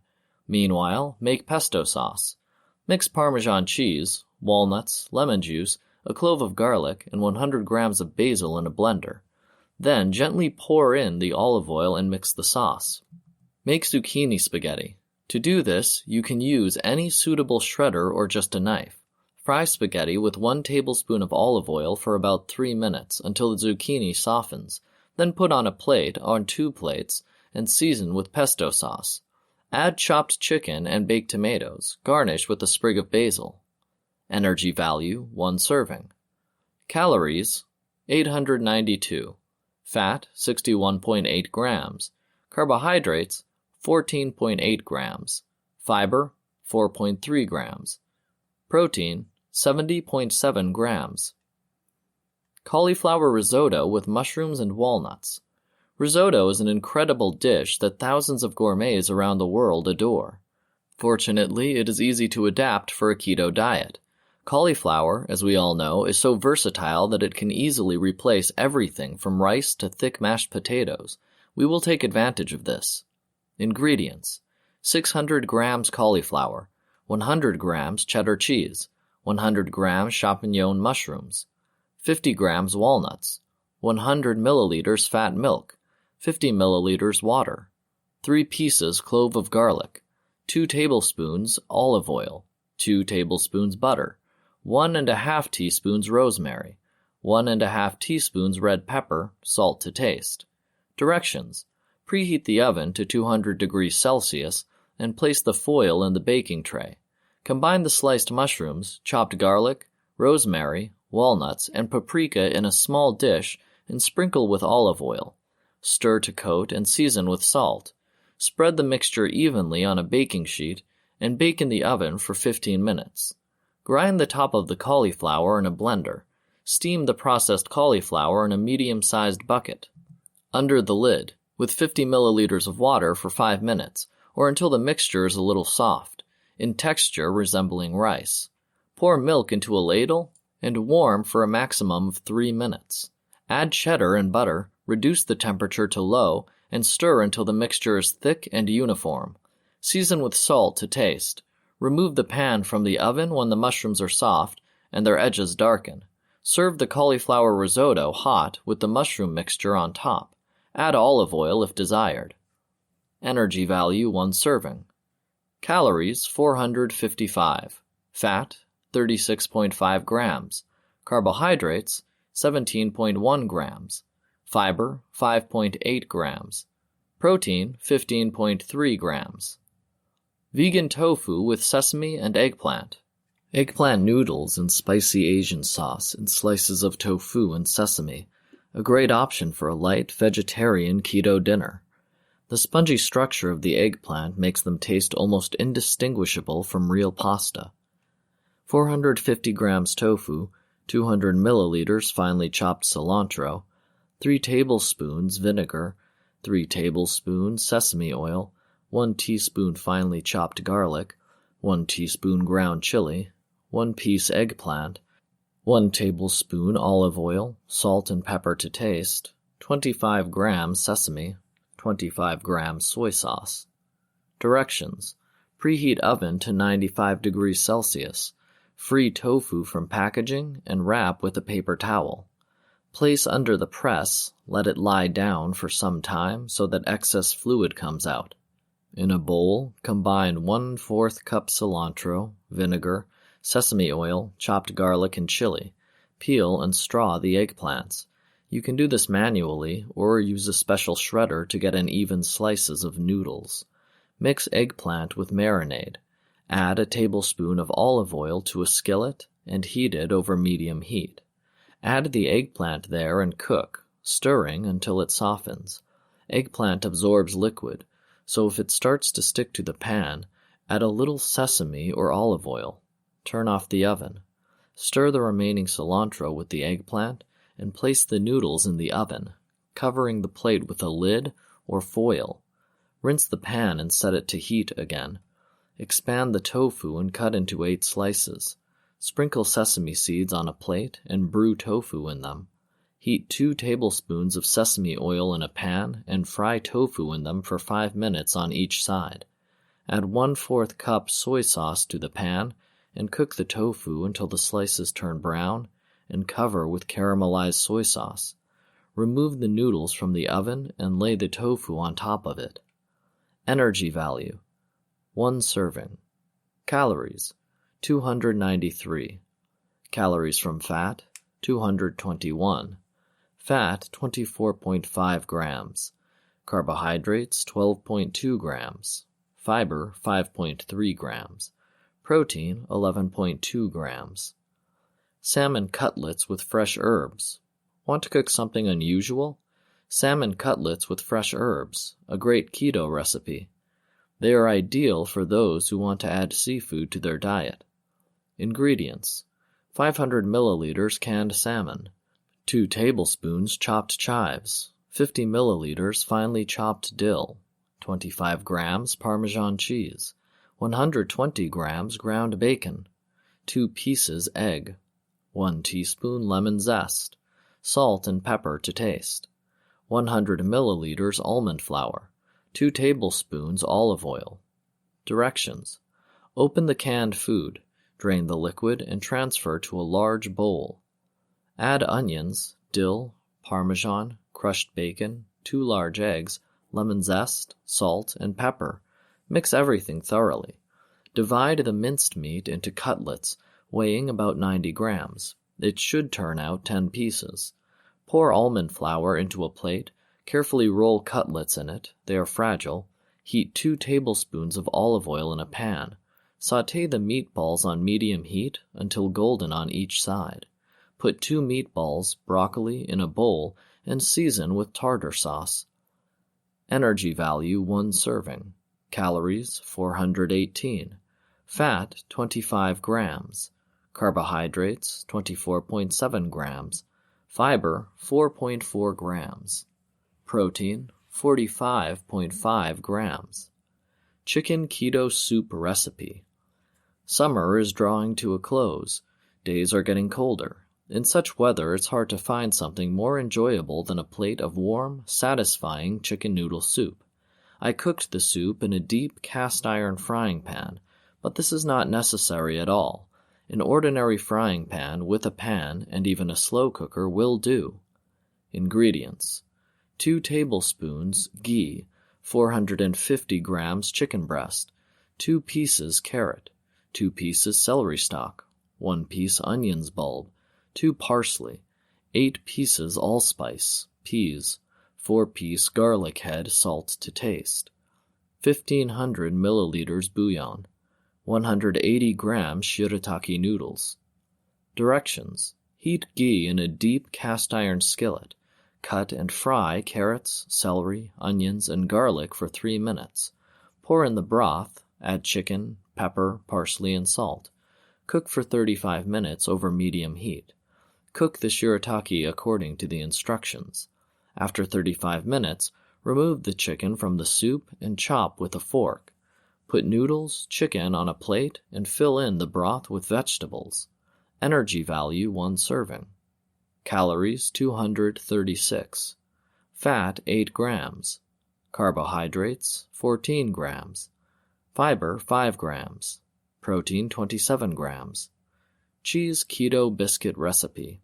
Meanwhile, make pesto sauce. Mix Parmesan cheese, walnuts, lemon juice, a clove of garlic, and 100 grams of basil in a blender. Then gently pour in the olive oil and mix the sauce. Make zucchini spaghetti. To do this, you can use any suitable shredder or just a knife. Fry spaghetti with 1 tablespoon of olive oil for about 3 minutes until the zucchini softens, then put on a plate on 2 plates and season with pesto sauce. Add chopped chicken and baked tomatoes, garnish with a sprig of basil. Energy value, 1 serving. Calories, 892. Fat, 61.8 grams. Carbohydrates, 14.8 grams. Fiber, 4.3 grams. Protein, 70.7 grams. Cauliflower risotto with mushrooms and walnuts. Risotto is an incredible dish that thousands of gourmets around the world adore. Fortunately, it is easy to adapt for a keto diet. Cauliflower, as we all know, is so versatile that it can easily replace everything from rice to thick mashed potatoes. We will take advantage of this. Ingredients: 600 grams cauliflower, 100 grams cheddar cheese, 100 grams champignon mushrooms, 50 grams walnuts, 100 milliliters fat milk, 50 milliliters water, 3 pieces clove of garlic, 2 tablespoons olive oil, 2 tablespoons butter, 1½ teaspoons rosemary, 1½ teaspoons red pepper, salt to taste. Directions: preheat the oven to 200 degrees Celsius and place the foil in the baking tray. Combine the sliced mushrooms, chopped garlic, rosemary, walnuts, and paprika in a small dish and sprinkle with olive oil. Stir to coat and season with salt. Spread the mixture evenly on a baking sheet and bake in the oven for 15 minutes. Grind the top of the cauliflower in a blender. Steam the processed cauliflower in a medium-sized bucket. Under the lid, with 50 milliliters of water for 5 minutes, or until the mixture is a little soft, in texture resembling rice. Pour milk into a ladle and warm for a maximum of 3 minutes. Add cheddar and butter, reduce the temperature to low, and stir until the mixture is thick and uniform. Season with salt to taste. Remove the pan from the oven when the mushrooms are soft and their edges darken. Serve the cauliflower risotto hot with the mushroom mixture on top. Add olive oil if desired. Energy value, 1 serving. Calories, 455. Fat, 36.5 grams. Carbohydrates, 17.1 grams. Fiber, 5.8 grams. Protein, 15.3 grams. Vegan tofu with sesame and eggplant. Eggplant noodles and spicy Asian sauce and slices of tofu and sesame. A great option for a light, vegetarian keto dinner. The spongy structure of the eggplant makes them taste almost indistinguishable from real pasta. 450 grams tofu, 200 milliliters finely chopped cilantro, 3 tablespoons vinegar, 3 tablespoons sesame oil, 1 teaspoon finely chopped garlic, 1 teaspoon ground chili, 1 piece eggplant, 1 tablespoon olive oil, salt and pepper to taste, 25 grams sesame, 25 grams soy sauce. Directions: preheat oven to 95 degrees Celsius. Free tofu from packaging and wrap with a paper towel. Place under the press, let it lie down for some time so that excess fluid comes out. In a bowl, combine 1/4 cup cilantro, vinegar, sesame oil, chopped garlic, and chili. Peel and straw the eggplants. You can do this manually or use a special shredder to get an even slices of noodles. Mix eggplant with marinade. Add a tablespoon of olive oil to a skillet and heat it over medium heat. Add the eggplant there and cook, stirring until it softens. Eggplant absorbs liquid, so if it starts to stick to the pan, add a little sesame or olive oil. Turn off the oven. Stir the remaining cilantro with the eggplant and place the noodles in the oven, covering the plate with a lid or foil. Rinse the pan and set it to heat again. Expand the tofu and cut into 8 slices. Sprinkle sesame seeds on a plate and brew tofu in them. Heat 2 tablespoons of sesame oil in a pan and fry tofu in them for 5 minutes on each side. Add 1/4 cup soy sauce to the pan and cook the tofu until the slices turn brown and cover with caramelized soy sauce. Remove the noodles from the oven and lay the tofu on top of it. Energy value: 1 serving. Calories: 293. Calories from fat: 221. Fat: 24.5 grams. Carbohydrates: 12.2 grams. Fiber: 5.3 grams. Protein: 11.2 grams. Salmon cutlets with fresh herbs. Want to cook something unusual? Salmon cutlets with fresh herbs, a great keto recipe. They are ideal for those who want to add seafood to their diet. Ingredients: 500 milliliters canned salmon, 2 tablespoons chopped chives, 50 milliliters finely chopped dill, 25 grams Parmesan cheese, 120 grams ground bacon, 2 pieces egg, 1 teaspoon lemon zest, salt and pepper to taste, 100 milliliters almond flour, 2 tablespoons olive oil. Directions: open the canned food, drain the liquid, and transfer to a large bowl. Add onions, dill, Parmesan, crushed bacon, 2 large eggs, lemon zest, salt, and pepper. Mix everything thoroughly. Divide the minced meat into cutlets, weighing about 90 grams. It should turn out 10 pieces. Pour almond flour into a plate. Carefully roll cutlets in it. They are fragile. Heat 2 tablespoons of olive oil in a pan. Sauté the meatballs on medium heat until golden on each side. Put 2 meatballs, broccoli, in a bowl and season with tartar sauce. Energy value: 1 serving. Calories: 418. Fat: 25 grams. Carbohydrates: 24.7 grams. Fiber: 4.4 grams. Protein: 45.5 grams. Chicken keto soup recipe. Summer is drawing to a close. Days are getting colder. In such weather, it's hard to find something more enjoyable than a plate of warm, satisfying chicken noodle soup. I cooked the soup in a deep cast-iron frying pan, but this is not necessary at all. An ordinary frying pan with a pan and even a slow cooker will do. Ingredients: 2 tablespoons ghee, 450 grams chicken breast, 2 pieces carrot, 2 pieces celery stalk, 1 piece onions bulb, 2 parsley, 8 pieces allspice, peas, 4-piece garlic head, salt to taste, 1,500 milliliters bouillon, 180 grams shirataki noodles. Directions: heat ghee in a deep cast-iron skillet. Cut and fry carrots, celery, onions, and garlic for 3 minutes. Pour in the broth, add chicken, pepper, parsley, and salt. Cook for 35 minutes over medium heat. Cook the shirataki according to the instructions. After 35 minutes, Remove the chicken from the soup and chop with a fork. Put noodles, chicken on a plate and fill in the broth with vegetables. Energy value 1 serving. Calories 236. Fat 8 grams. Carbohydrates 14 grams. Fiber 5 grams. Protein 27 grams. Cheese keto biscuit recipe.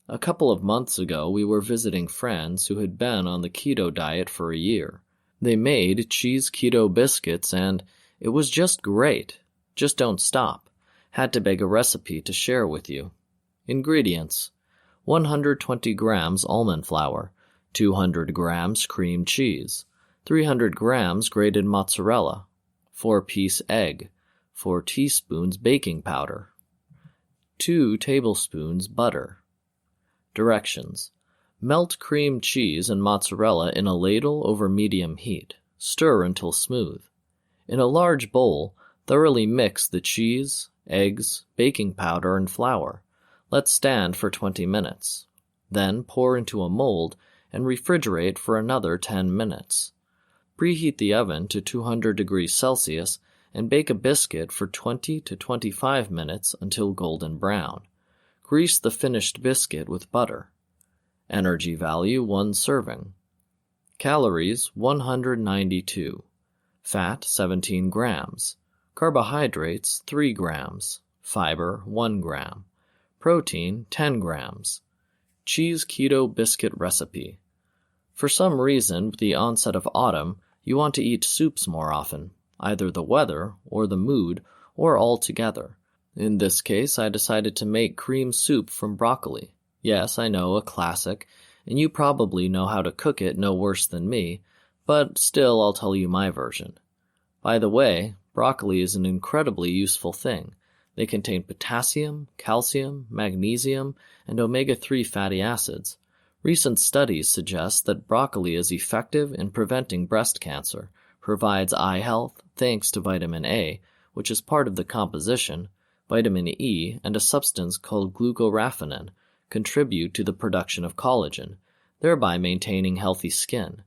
A couple of months ago, we were visiting friends who had been on the keto diet for a year. They made cheese keto biscuits and it was just great. Just don't stop. Had to beg a recipe to share with you. Ingredients: 120 grams almond flour, 200 grams cream cheese, 300 grams grated mozzarella, 4-piece egg, 4 teaspoons baking powder, 2 tablespoons butter. Directions: melt cream cheese and mozzarella in a ladle over medium heat. Stir until smooth. In a large bowl, thoroughly mix the cheese, eggs, baking powder, and flour. Let stand for 20 minutes. Then pour into a mold and refrigerate for another 10 minutes. Preheat the oven to 200 degrees Celsius and bake a biscuit for 20 to 25 minutes until golden brown. Grease the finished biscuit with butter. Energy value 1 serving. Calories 192. Fat 17 grams. Carbohydrates 3 grams. Fiber 1 gram. Protein 10 grams. Cheese keto biscuit recipe. For some reason, with the onset of autumn, you want to eat soups more often, either the weather or the mood or all together. In this case, I decided to make cream soup from broccoli. Yes, I know, a classic, and you probably know how to cook it no worse than me, but still I'll tell you my version. By the way, broccoli is an incredibly useful thing. They contain potassium, calcium, magnesium, and omega-3 fatty acids. Recent studies suggest that broccoli is effective in preventing breast cancer, provides eye health thanks to vitamin A, which is part of the composition. Vitamin E and a substance called glucoraphanin contribute to the production of collagen, thereby maintaining healthy skin.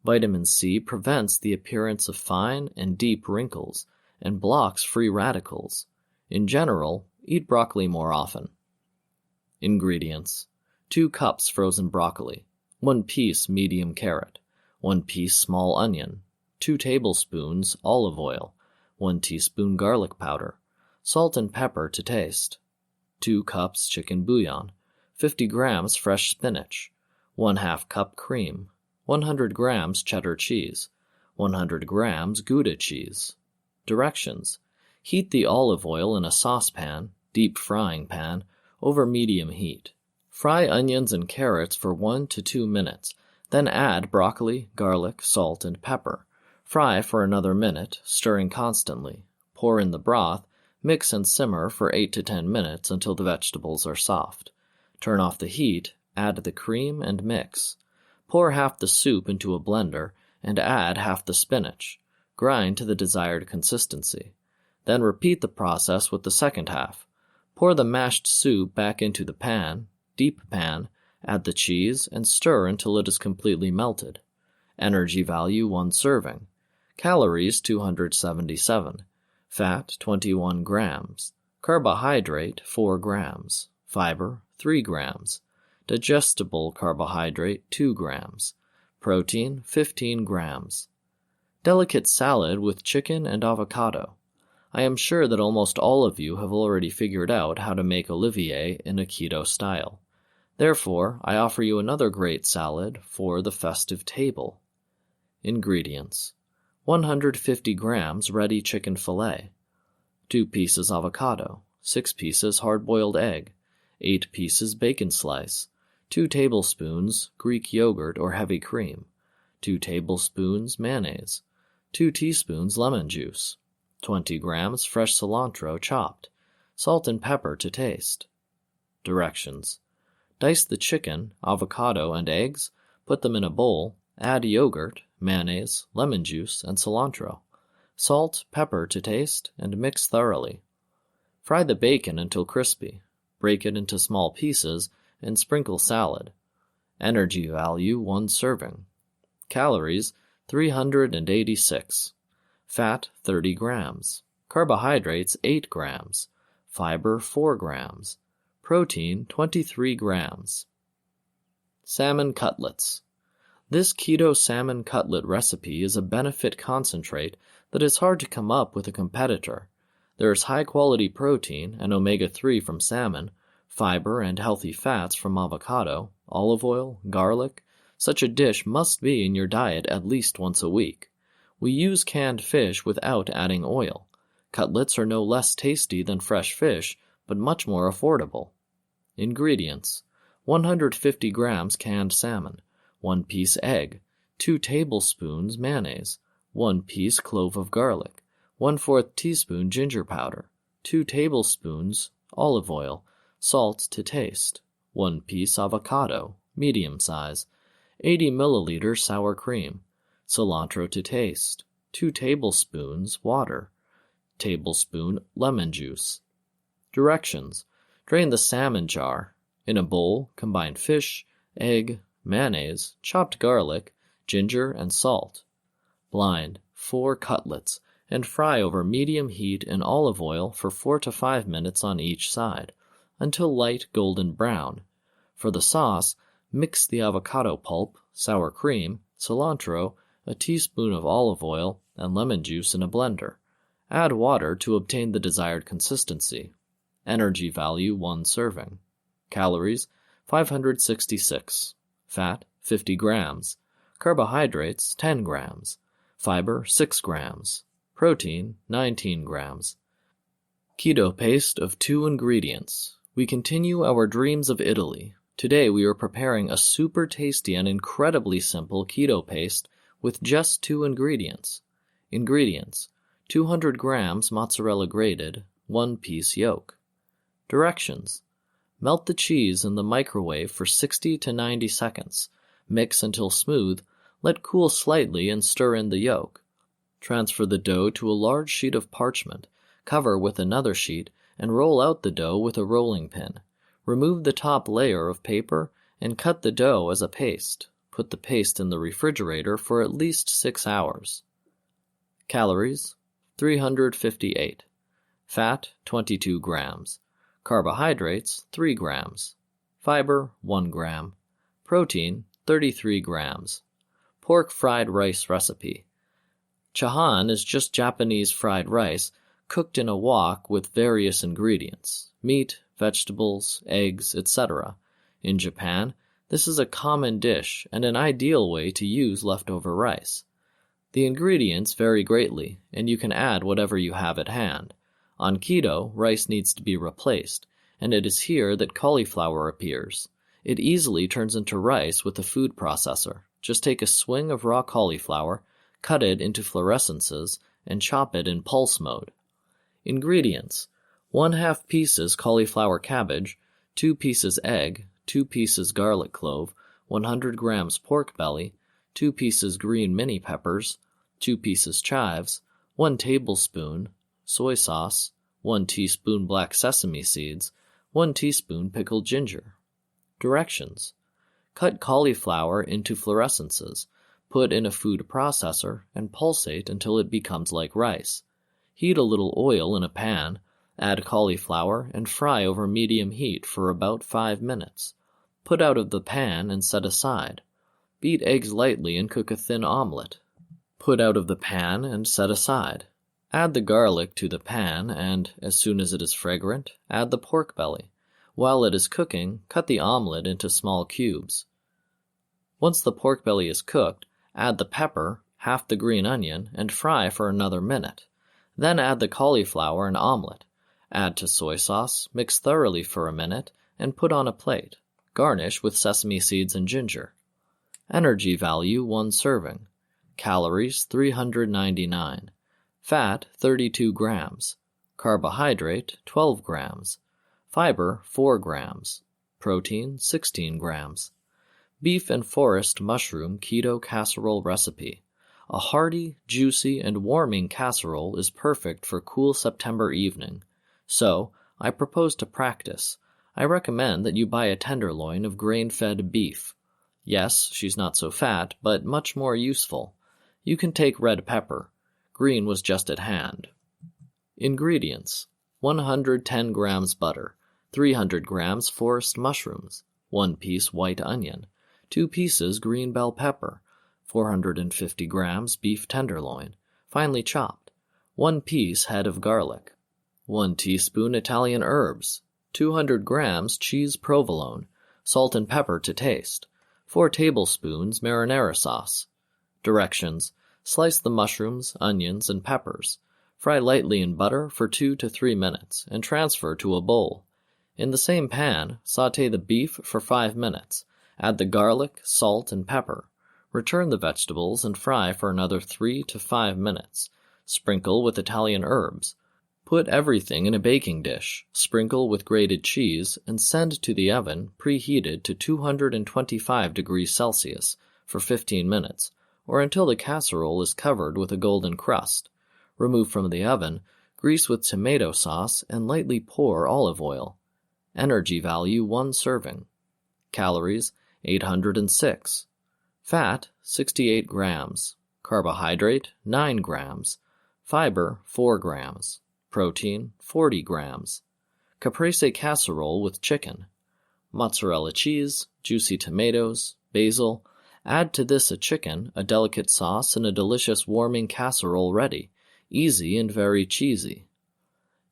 Vitamin C prevents the appearance of fine and deep wrinkles and blocks free radicals. In general, eat broccoli more often. Ingredients: 2 cups frozen broccoli, 1 piece medium carrot, 1 piece small onion, 2 tablespoons olive oil, 1 teaspoon garlic powder, salt and pepper to taste, 2 cups chicken bouillon, 50 grams fresh spinach, 1/2 cup cream, 100 grams cheddar cheese, 100 grams Gouda cheese. Directions: heat the olive oil in a saucepan, deep frying pan, over medium heat. Fry onions and carrots for 1 to 2 minutes, then add broccoli, garlic, salt, and pepper. Fry for another minute, stirring constantly. Pour in the broth, mix and simmer for 8 to 10 minutes until the vegetables are soft. Turn off the heat, add the cream, and mix. Pour half the soup into a blender and add half the spinach. Grind to the desired consistency. Then repeat the process with the second half. Pour the mashed soup back into the pan, deep pan, add the cheese, and stir until it is completely melted. Energy value 1 serving. Calories 277. Fat 21 grams. Carbohydrate 4 grams. Fiber 3 grams. Digestible carbohydrate 2 grams. Protein 15 grams. Delicate salad with chicken and avocado. I am sure that almost all of you have already figured out how to make Olivier in a keto style. Therefore, I offer you another great salad for the festive table. Ingredients: 150 grams ready chicken fillet, 2 pieces avocado, 6 pieces hard-boiled egg, 8 pieces bacon slice, 2 tablespoons Greek yogurt or heavy cream, 2 tablespoons mayonnaise, 2 teaspoons lemon juice, 20 grams fresh cilantro chopped, salt and pepper to taste. Directions: dice the chicken, avocado, and eggs, put them in a bowl, add yogurt, mayonnaise, lemon juice, and cilantro. Salt, pepper to taste, and mix thoroughly. Fry the bacon until crispy. Break it into small pieces and sprinkle salad. Energy value 1 serving. Calories, 386. Fat, 30 grams. Carbohydrates, 8 grams. Fiber, 4 grams. Protein, 23 grams. Salmon cutlets. This keto salmon cutlet recipe is a benefit concentrate that is hard to come up with a competitor. There is high-quality protein and omega-3 from salmon, fiber and healthy fats from avocado, olive oil, garlic. Such a dish must be in your diet at least once a week. We use canned fish without adding oil. Cutlets are no less tasty than fresh fish, but much more affordable. Ingredients: 150 grams canned salmon, 1 piece egg, 2 tablespoons mayonnaise, 1 piece clove of garlic, 1/4 teaspoon ginger powder, 2 tablespoons olive oil, salt to taste, 1 piece avocado, medium size, 80 milliliters sour cream, cilantro to taste, 2 tablespoons water, tablespoon lemon juice. Directions: drain the salmon jar. In a bowl, combine fish, egg, mayonnaise, chopped garlic, ginger, and salt. Blind 4 cutlets and fry over medium heat in olive oil for 4 to 5 minutes on each side, until light golden brown. For the sauce, mix the avocado pulp, sour cream, cilantro, a teaspoon of olive oil, and lemon juice in a blender. Add water to obtain the desired consistency. Energy value 1 serving. Calories 566. Fat 50 grams. Carbohydrates 10 grams. Fiber 6 grams. Protein 19 grams. Keto paste of 2 ingredients. We continue our dreams of Italy. Today we are preparing a super tasty and incredibly simple keto paste with just 2 ingredients. Ingredients: 200 grams mozzarella grated, 1 piece yolk. Directions: melt the cheese in the microwave for 60 to 90 seconds. Mix until smooth, let cool slightly and stir in the yolk. Transfer the dough to a large sheet of parchment, cover with another sheet, and roll out the dough with a rolling pin. Remove the top layer of paper and cut the dough as a paste. Put the paste in the refrigerator for at least 6 hours. Calories: 358. Fat 22 grams. Carbohydrates 3 grams. Fiber 1 gram. Protein 33 grams. Pork fried rice recipe. Chahan is just Japanese fried rice cooked in a wok with various ingredients: meat, vegetables, eggs, etc. In Japan, this is a common dish and an ideal way to use leftover rice. The ingredients vary greatly, and you can add whatever you have at hand. On keto, rice needs to be replaced, and it is here that cauliflower appears. It easily turns into rice with a food processor. Just take a swing of raw cauliflower, cut it into fluorescences, and chop it in pulse mode. Ingredients: 1/2 pieces cauliflower cabbage, 2 pieces egg, 2 pieces garlic clove, 100 grams pork belly, 2 pieces green mini peppers, 2 pieces chives, 1 tablespoon soy sauce, 1 teaspoon black sesame seeds, 1 teaspoon pickled ginger. Directions: cut cauliflower into fluorescences, put in a food processor, and pulsate until it becomes like rice. Heat a little oil in a pan, add cauliflower, and fry over medium heat for about 5 minutes. Put out of the pan and set aside. Beat eggs lightly and cook a thin omelet. Put out of the pan and set aside. Add the garlic to the pan and, as soon as it is fragrant, add the pork belly. While it is cooking, cut the omelet into small cubes. Once the pork belly is cooked, add the pepper, half the green onion, and fry for another minute. Then add the cauliflower and omelet. Add to soy sauce, mix thoroughly for a minute, and put on a plate. Garnish with sesame seeds and ginger. Energy value 1 serving. Calories 399. Fat 32 grams. Carbohydrate 12 grams. Fiber 4 grams. Protein 16 grams. Beef and forest mushroom keto casserole recipe. A hearty, juicy, and warming casserole is perfect for cool September evening. So, I propose to practice. I recommend that you buy a tenderloin of grain-fed beef. Yes, she's not so fat, but much more useful. You can take red pepper. Green was just at hand. Ingredients: 110 grams butter, 300 grams forest mushrooms, 1 piece white onion, 2 pieces green bell pepper, 450 grams beef tenderloin, finely chopped, 1 piece head of garlic, 1 teaspoon Italian herbs, 200 grams cheese provolone, salt and pepper to taste, 4 tablespoons marinara sauce. Directions: slice the mushrooms, onions, and peppers. Fry lightly in butter for 2 to 3 minutes and transfer to a bowl. In the same pan, sauté the beef for 5 minutes. Add the garlic, salt, and pepper. Return the vegetables and fry for another 3 to 5 minutes. Sprinkle with Italian herbs. Put everything in a baking dish, sprinkle with grated cheese, and send to the oven preheated to 225 degrees Celsius for 15 minutes, or until the casserole is covered with a golden crust. Remove from the oven, grease with tomato sauce, and lightly pour olive oil. Energy value 1 serving. Calories 806. Fat 68 grams. Carbohydrate 9 grams. Fiber 4 grams. Protein 40 grams. Caprese casserole with chicken. Mozzarella cheese, juicy tomatoes, basil. Add to this a chicken, a delicate sauce, and a delicious warming casserole ready. Easy and very cheesy.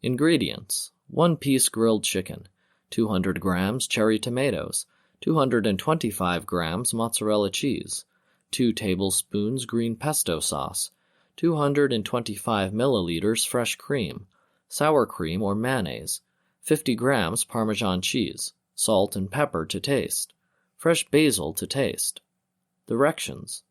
Ingredients: 1 piece grilled chicken, 200 grams cherry tomatoes, 225 grams mozzarella cheese, 2 tablespoons green pesto sauce, 225 milliliters fresh cream, sour cream or mayonnaise, 50 grams Parmesan cheese, salt and pepper to taste, fresh basil to taste. Directions: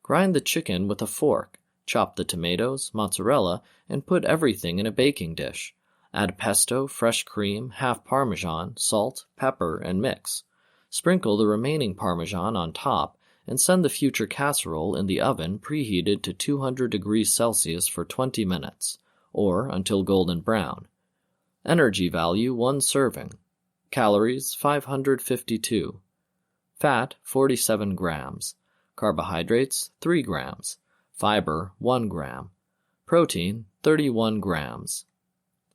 grind the chicken with a fork. Chop the tomatoes, mozzarella, and put everything in a baking dish. Add pesto, fresh cream, half Parmesan, salt, pepper, and mix. Sprinkle the remaining Parmesan on top and send the future casserole in the oven preheated to 200 degrees Celsius for 20 minutes, or until golden brown. Energy value 1 serving. Calories 552. Fat 47 grams. Carbohydrates 3 grams. Fiber 1 gram. Protein 31 grams.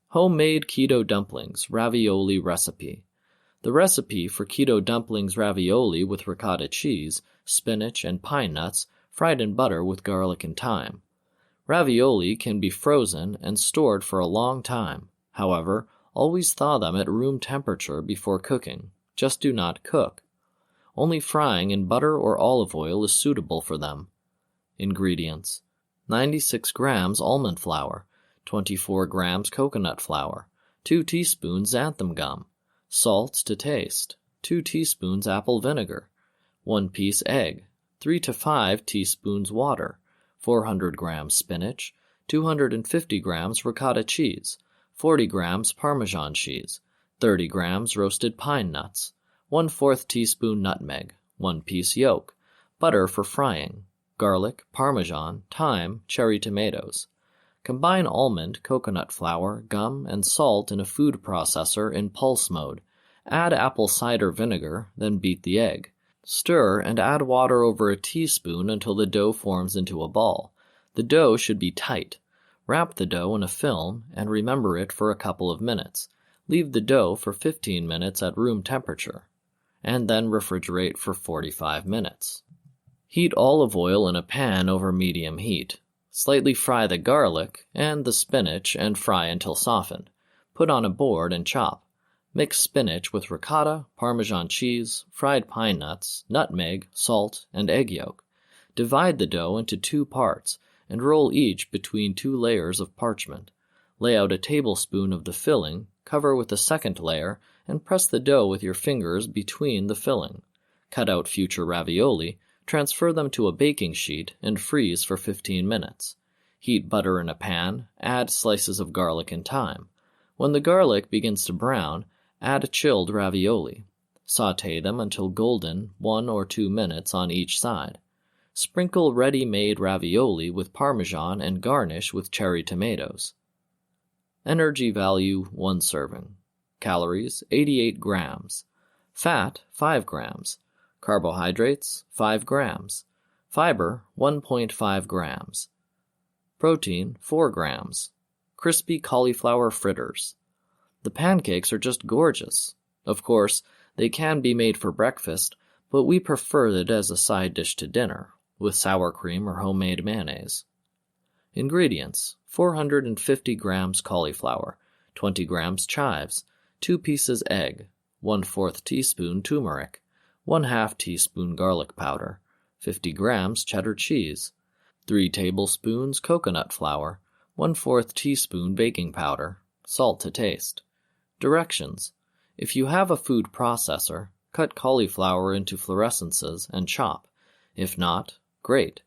Homemade keto dumplings ravioli recipe. The recipe for keto dumplings ravioli with ricotta cheese, spinach, and pine nuts fried in butter with garlic and thyme. Ravioli can be frozen and stored for a long time. However, always thaw them at room temperature before cooking. Just do not cook. Only frying in butter or olive oil is suitable for them. Ingredients: 96 grams almond flour, 24 grams coconut flour, 2 teaspoons xanthan gum, salt to taste, 2 teaspoons apple vinegar, 1 piece egg, 3 to 5 teaspoons water, 400 grams spinach, 250 grams ricotta cheese, 40 grams Parmesan cheese, 30 grams roasted pine nuts, 1/4 teaspoon nutmeg, 1 piece yolk, butter for frying, garlic, Parmesan, thyme, cherry tomatoes. Combine almond, coconut flour, gum, and salt in a food processor in pulse mode. Add apple cider vinegar, then beat the egg. Stir and add water over a teaspoon until the dough forms into a ball. The dough should be tight. Wrap the dough in a film and remember it for a couple of minutes. Leave the dough for 15 minutes at room temperature, and then refrigerate for 45 minutes. Heat olive oil in a pan over medium heat. Slightly fry the garlic and the spinach and fry until softened. Put on a board and chop. Mix spinach with ricotta, Parmesan cheese, fried pine nuts, nutmeg, salt, and egg yolk. Divide the dough into 2 parts and roll each between 2 layers of parchment. Lay out a tablespoon of the filling, cover with a second layer, and press the dough with your fingers between the filling. Cut out future ravioli, transfer them to a baking sheet, and freeze for 15 minutes. Heat butter in a pan, add slices of garlic and thyme. When the garlic begins to brown, add chilled ravioli. Sauté them until golden, 1 or 2 minutes on each side. Sprinkle ready-made ravioli with Parmesan and garnish with cherry tomatoes. Energy value 1 serving. Calories 88 grams. Fat 5 grams. Carbohydrates, 5 grams. Fiber, 1.5 grams. Protein, 4 grams. Crispy cauliflower fritters. The pancakes are just gorgeous. Of course, they can be made for breakfast, but we prefer it as a side dish to dinner, with sour cream or homemade mayonnaise. Ingredients: 450 grams cauliflower, 20 grams chives, 2 pieces egg, 1/4 teaspoon turmeric, 1/2 teaspoon garlic powder, 50 grams cheddar cheese, 3 tablespoons coconut flour, 1/4 teaspoon baking powder, salt to taste. Directions: if you have a food processor, cut cauliflower into fluorescences and chop. If not, grate.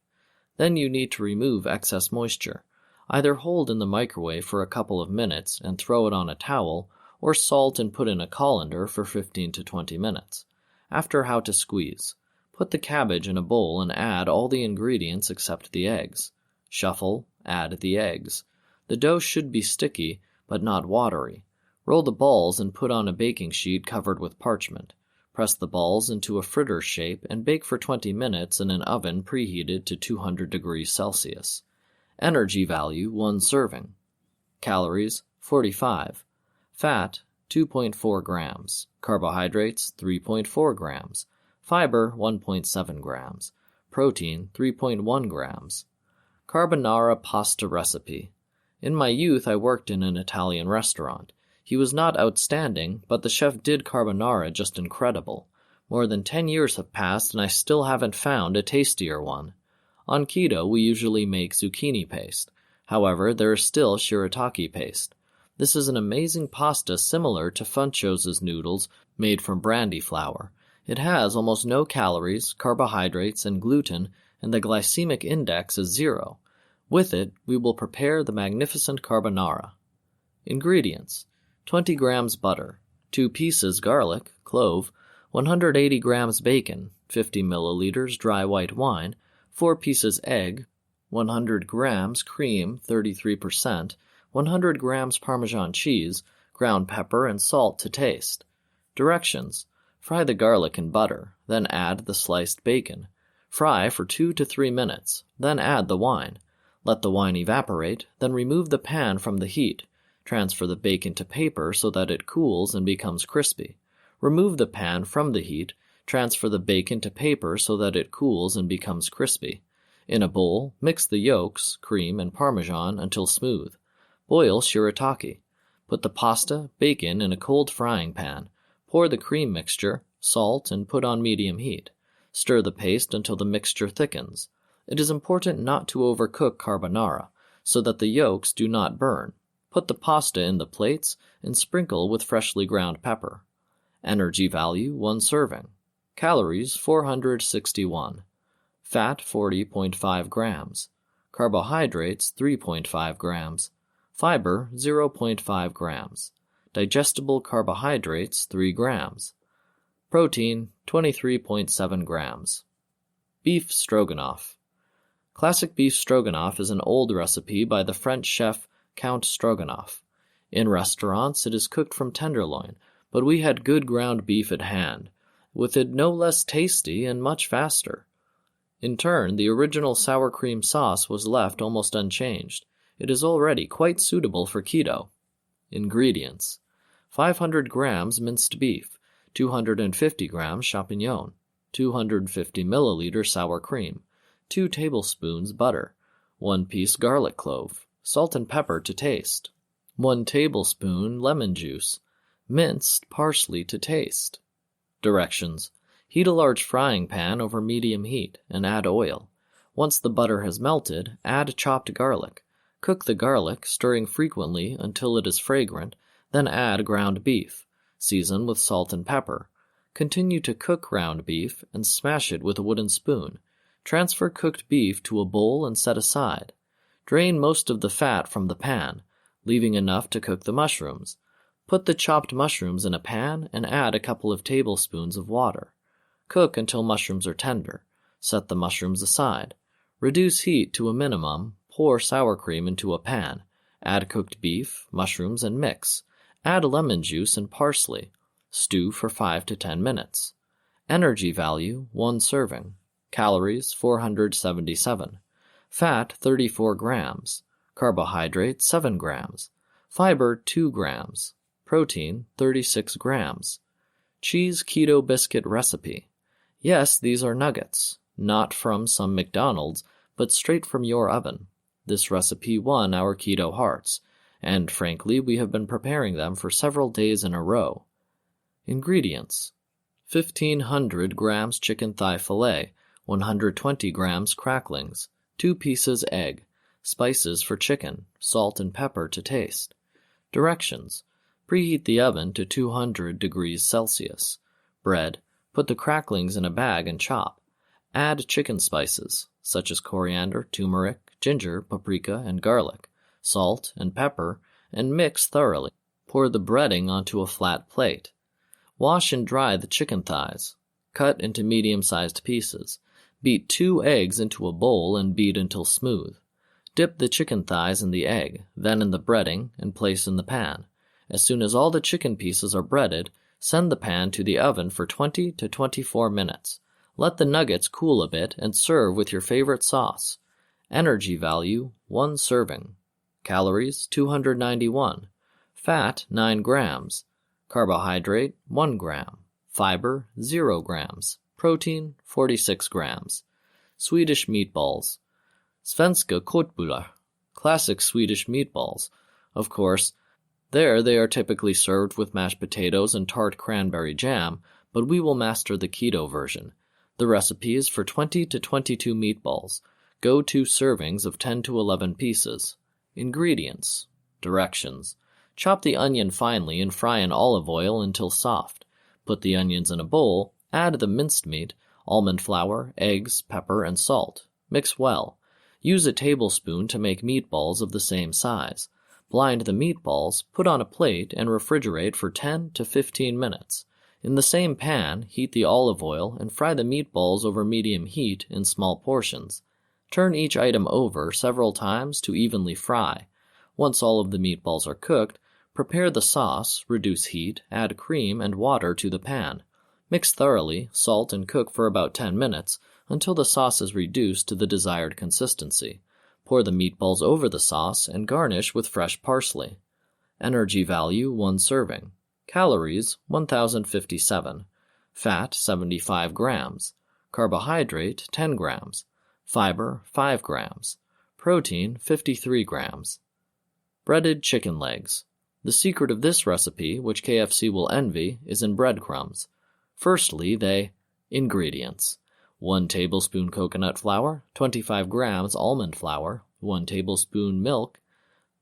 Then you need to remove excess moisture. Either hold in the microwave for a couple of minutes and throw it on a towel, or salt and put in a colander for 15 to 20 minutes. After, how to squeeze. Put the cabbage in a bowl and add all the ingredients except the eggs. Shuffle, add the eggs. The dough should be sticky, but not watery. Roll the balls and put on a baking sheet covered with parchment. Press the balls into a fritter shape and bake for 20 minutes in an oven preheated to 200 degrees Celsius. Energy value, 1 serving. Calories, 45. Fat, 2.4 grams. Carbohydrates, 3.4 grams. Fiber, 1.7 grams. Protein, 3.1 grams. Carbonara pasta recipe. In my youth, I worked in an Italian restaurant. He was not outstanding, but the chef did carbonara just incredible. More than 10 years have passed, and I still haven't found a tastier one. On keto, we usually make zucchini paste. However, there is still shirataki paste. This is an amazing pasta similar to Funchos's noodles made from brandy flour. It has almost no calories, carbohydrates, and gluten, and the glycemic index is 0. With it, we will prepare the magnificent carbonara. Ingredients: 20 grams butter, 2 pieces garlic, clove, 180 grams bacon, 50 milliliters dry white wine, 4 pieces egg, 100 grams cream, 33%, 100 grams Parmesan cheese, ground pepper and salt to taste. Directions: fry the garlic in butter, then add the sliced bacon. Fry for 2 to 3 minutes, then add the wine. Let the wine evaporate, then remove the pan from the heat. Transfer the bacon to paper so that it cools and becomes crispy. Remove the pan from the heat. Transfer the bacon to paper so that it cools and becomes crispy. In a bowl, mix the yolks, cream, and Parmesan until smooth. Boil shirataki. Put the pasta, bacon in a cold frying pan. Pour the cream mixture, salt, and put on medium heat. Stir the paste until the mixture thickens. It is important not to overcook carbonara, so that the yolks do not burn. Put the pasta in the plates and sprinkle with freshly ground pepper. Energy value, 1 serving. Calories, 461. Fat, 40.5 grams. Carbohydrates, 3.5 grams. Fiber, 0.5 grams. Digestible carbohydrates, 3 grams. Protein, 23.7 grams. Beef stroganoff. Classic beef stroganoff is an old recipe by the French chef Count Stroganoff. In restaurants, it is cooked from tenderloin, but we had good ground beef at hand, with it no less tasty and much faster. In turn, the original sour cream sauce was left almost unchanged. It is already quite suitable for keto. Ingredients: 500 grams minced beef, 250 grams champignon, 250 milliliters sour cream, 2 tablespoons butter, 1 piece garlic clove, salt and pepper to taste, 1 tablespoon lemon juice, minced parsley to taste. Directions: heat a large frying pan over medium heat and add oil. Once the butter has melted, add chopped garlic. Cook the garlic, stirring frequently until it is fragrant, then add ground beef. Season with salt and pepper. Continue to cook ground beef and smash it with a wooden spoon. Transfer cooked beef to a bowl and set aside. Drain most of the fat from the pan, leaving enough to cook the mushrooms. Put the chopped mushrooms in a pan and add a couple of tablespoons of water. Cook until mushrooms are tender. Set the mushrooms aside. Reduce heat to a minimum. Pour sour cream into a pan. Add cooked beef, mushrooms, and mix. Add lemon juice and parsley. Stew for 5 to 10 minutes. Energy value, 1 serving. Calories, 477. Fat, 34 grams. Carbohydrate, 7 grams. Fiber, 2 grams. Protein, 36 grams. Cheese keto biscuit recipe. Yes, these are nuggets, not from some McDonald's, but straight from your oven. This recipe won our keto hearts, and frankly, we have been preparing them for several days in a row. Ingredients: 1,500 grams chicken thigh fillet, 120 grams cracklings, 2 pieces egg, spices for chicken, salt and pepper to taste. Directions: preheat the oven to 200 degrees Celsius. Bread: put the cracklings in a bag and chop. Add chicken spices, such as coriander, turmeric, ginger, paprika, and garlic, salt and pepper, and mix thoroughly. Pour the breading onto a flat plate. Wash and dry the chicken thighs. Cut into medium-sized pieces. Beat 2 eggs into a bowl and beat until smooth. Dip the chicken thighs in the egg, then in the breading, and place in the pan. As soon as all the chicken pieces are breaded, send the pan to the oven for 20 to 24 minutes. Let the nuggets cool a bit and serve with your favorite sauce. Energy value, 1 serving. Calories, 291. Fat, 9 grams. Carbohydrate, 1 gram. Fiber, 0 grams. Protein, 46 grams. Swedish meatballs. Svenska köttbullar. Classic Swedish meatballs. Of course, there they are typically served with mashed potatoes and tart cranberry jam, but we will master the keto version. The recipe is for 20 to 22 meatballs. Go to servings of 10 to 11 pieces. Ingredients. Directions: chop the onion finely and fry in olive oil until soft. Put the onions in a bowl, add the minced meat, almond flour, eggs, pepper, and salt. Mix well. Use a tablespoon to make meatballs of the same size. Blind the meatballs, put on a plate, and refrigerate for 10 to 15 minutes. In the same pan, heat the olive oil and fry the meatballs over medium heat in small portions. Turn each item over several times to evenly fry. Once all of the meatballs are cooked, prepare the sauce, reduce heat, add cream and water to the pan. Mix thoroughly, salt, and cook for about 10 minutes until the sauce is reduced to the desired consistency. Pour the meatballs over the sauce and garnish with fresh parsley. Energy value, 1 serving. Calories, 1,057. Fat, 75 grams. Carbohydrate, 10 grams. Fiber, 5 grams. Protein, 53 grams. Breaded chicken legs. The secret of this recipe, which KFC will envy, is in breadcrumbs. Firstly, Ingredients: 1 tablespoon coconut flour, 25 grams almond flour, 1 tablespoon milk,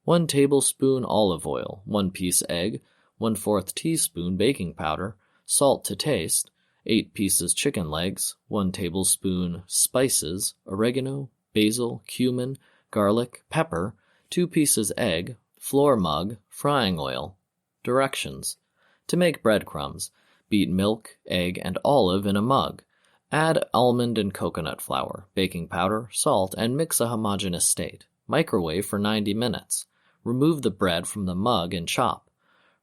1 tablespoon olive oil, 1 piece egg, 1/4 teaspoon baking powder, salt to taste, 8 pieces chicken legs, 1 tablespoon spices, oregano, basil, cumin, garlic, pepper, 2 pieces egg, flour mug, frying oil. Directions: to make breadcrumbs, beat milk, egg, and olive in a mug. Add almond and coconut flour, baking powder, salt, and mix a homogeneous state. Microwave for 90 minutes. Remove the bread from the mug and chop.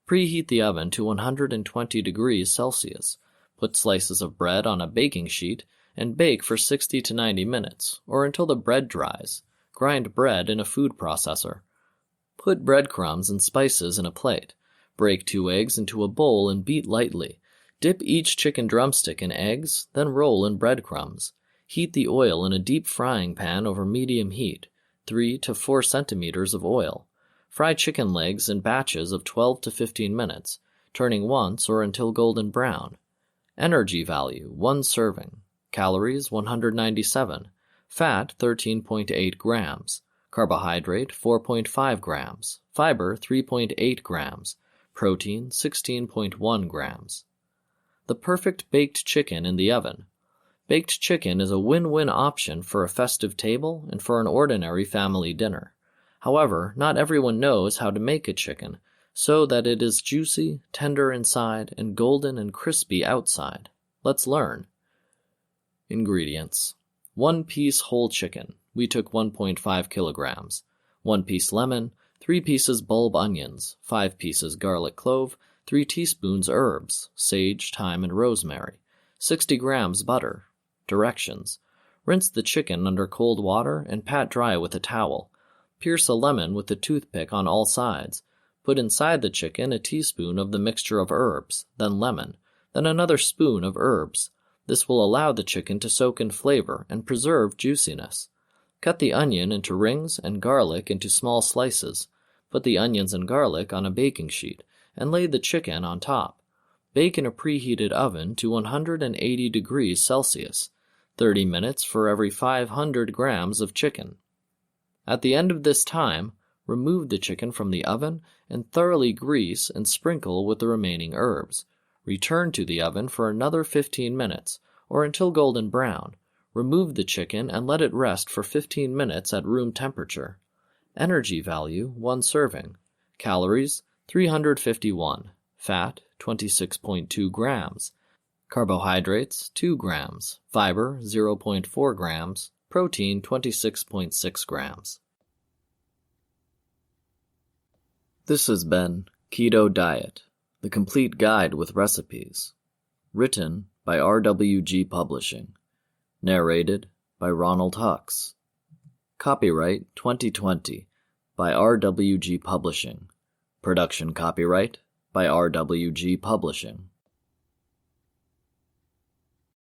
Preheat the oven to 120 degrees Celsius. Put slices of bread on a baking sheet and bake for 60 to 90 minutes, or until the bread dries. Grind bread in a food processor. Put breadcrumbs and spices in a plate. Break 2 eggs into a bowl and beat lightly. Dip each chicken drumstick in eggs, then roll in breadcrumbs. Heat the oil in a deep frying pan over medium heat, 3 to 4 centimeters of oil. Fry chicken legs in batches of 12 to 15 minutes, turning once or until golden brown. Energy value, 1 serving. Calories, 197. Fat, 13.8 grams. Carbohydrate, 4.5 grams. Fiber, 3.8 grams. Protein, 16.1 grams. The perfect baked chicken in the oven. Baked chicken is a win-win option for a festive table and for an ordinary family dinner. However, not everyone knows how to make a chicken, so that it is juicy, tender inside, and golden and crispy outside. Let's learn. Ingredients: 1 piece whole chicken. We took 1.5 kilograms. 1 piece lemon, 3 pieces bulb onions, 5 pieces garlic clove, 3 teaspoons herbs, sage, thyme, and rosemary, 60 grams butter. Directions: rinse the chicken under cold water and pat dry with a towel. Pierce a lemon with a toothpick on all sides. Put inside the chicken a teaspoon of the mixture of herbs, then lemon, then another spoon of herbs. This will allow the chicken to soak in flavor and preserve juiciness. Cut the onion into rings and garlic into small slices. Put the onions and garlic on a baking sheet and lay the chicken on top. Bake in a preheated oven to 180 degrees Celsius, 30 minutes for every 500 grams of chicken. At the end of this time, remove the chicken from the oven and thoroughly grease and sprinkle with the remaining herbs. Return to the oven for another 15 minutes, or until golden brown. Remove the chicken and let it rest for 15 minutes at room temperature. Energy value, 1 serving. Calories, 351. Fat, 26.2 grams. Carbohydrates, 2 grams. Fiber, 0.4 grams. Protein, 26.6 grams. This has been Keto Diet, the complete guide with recipes. Written by RWG Publishing. Narrated by Ronald Hux. Copyright 2020 by RWG Publishing. Production copyright by RWG Publishing.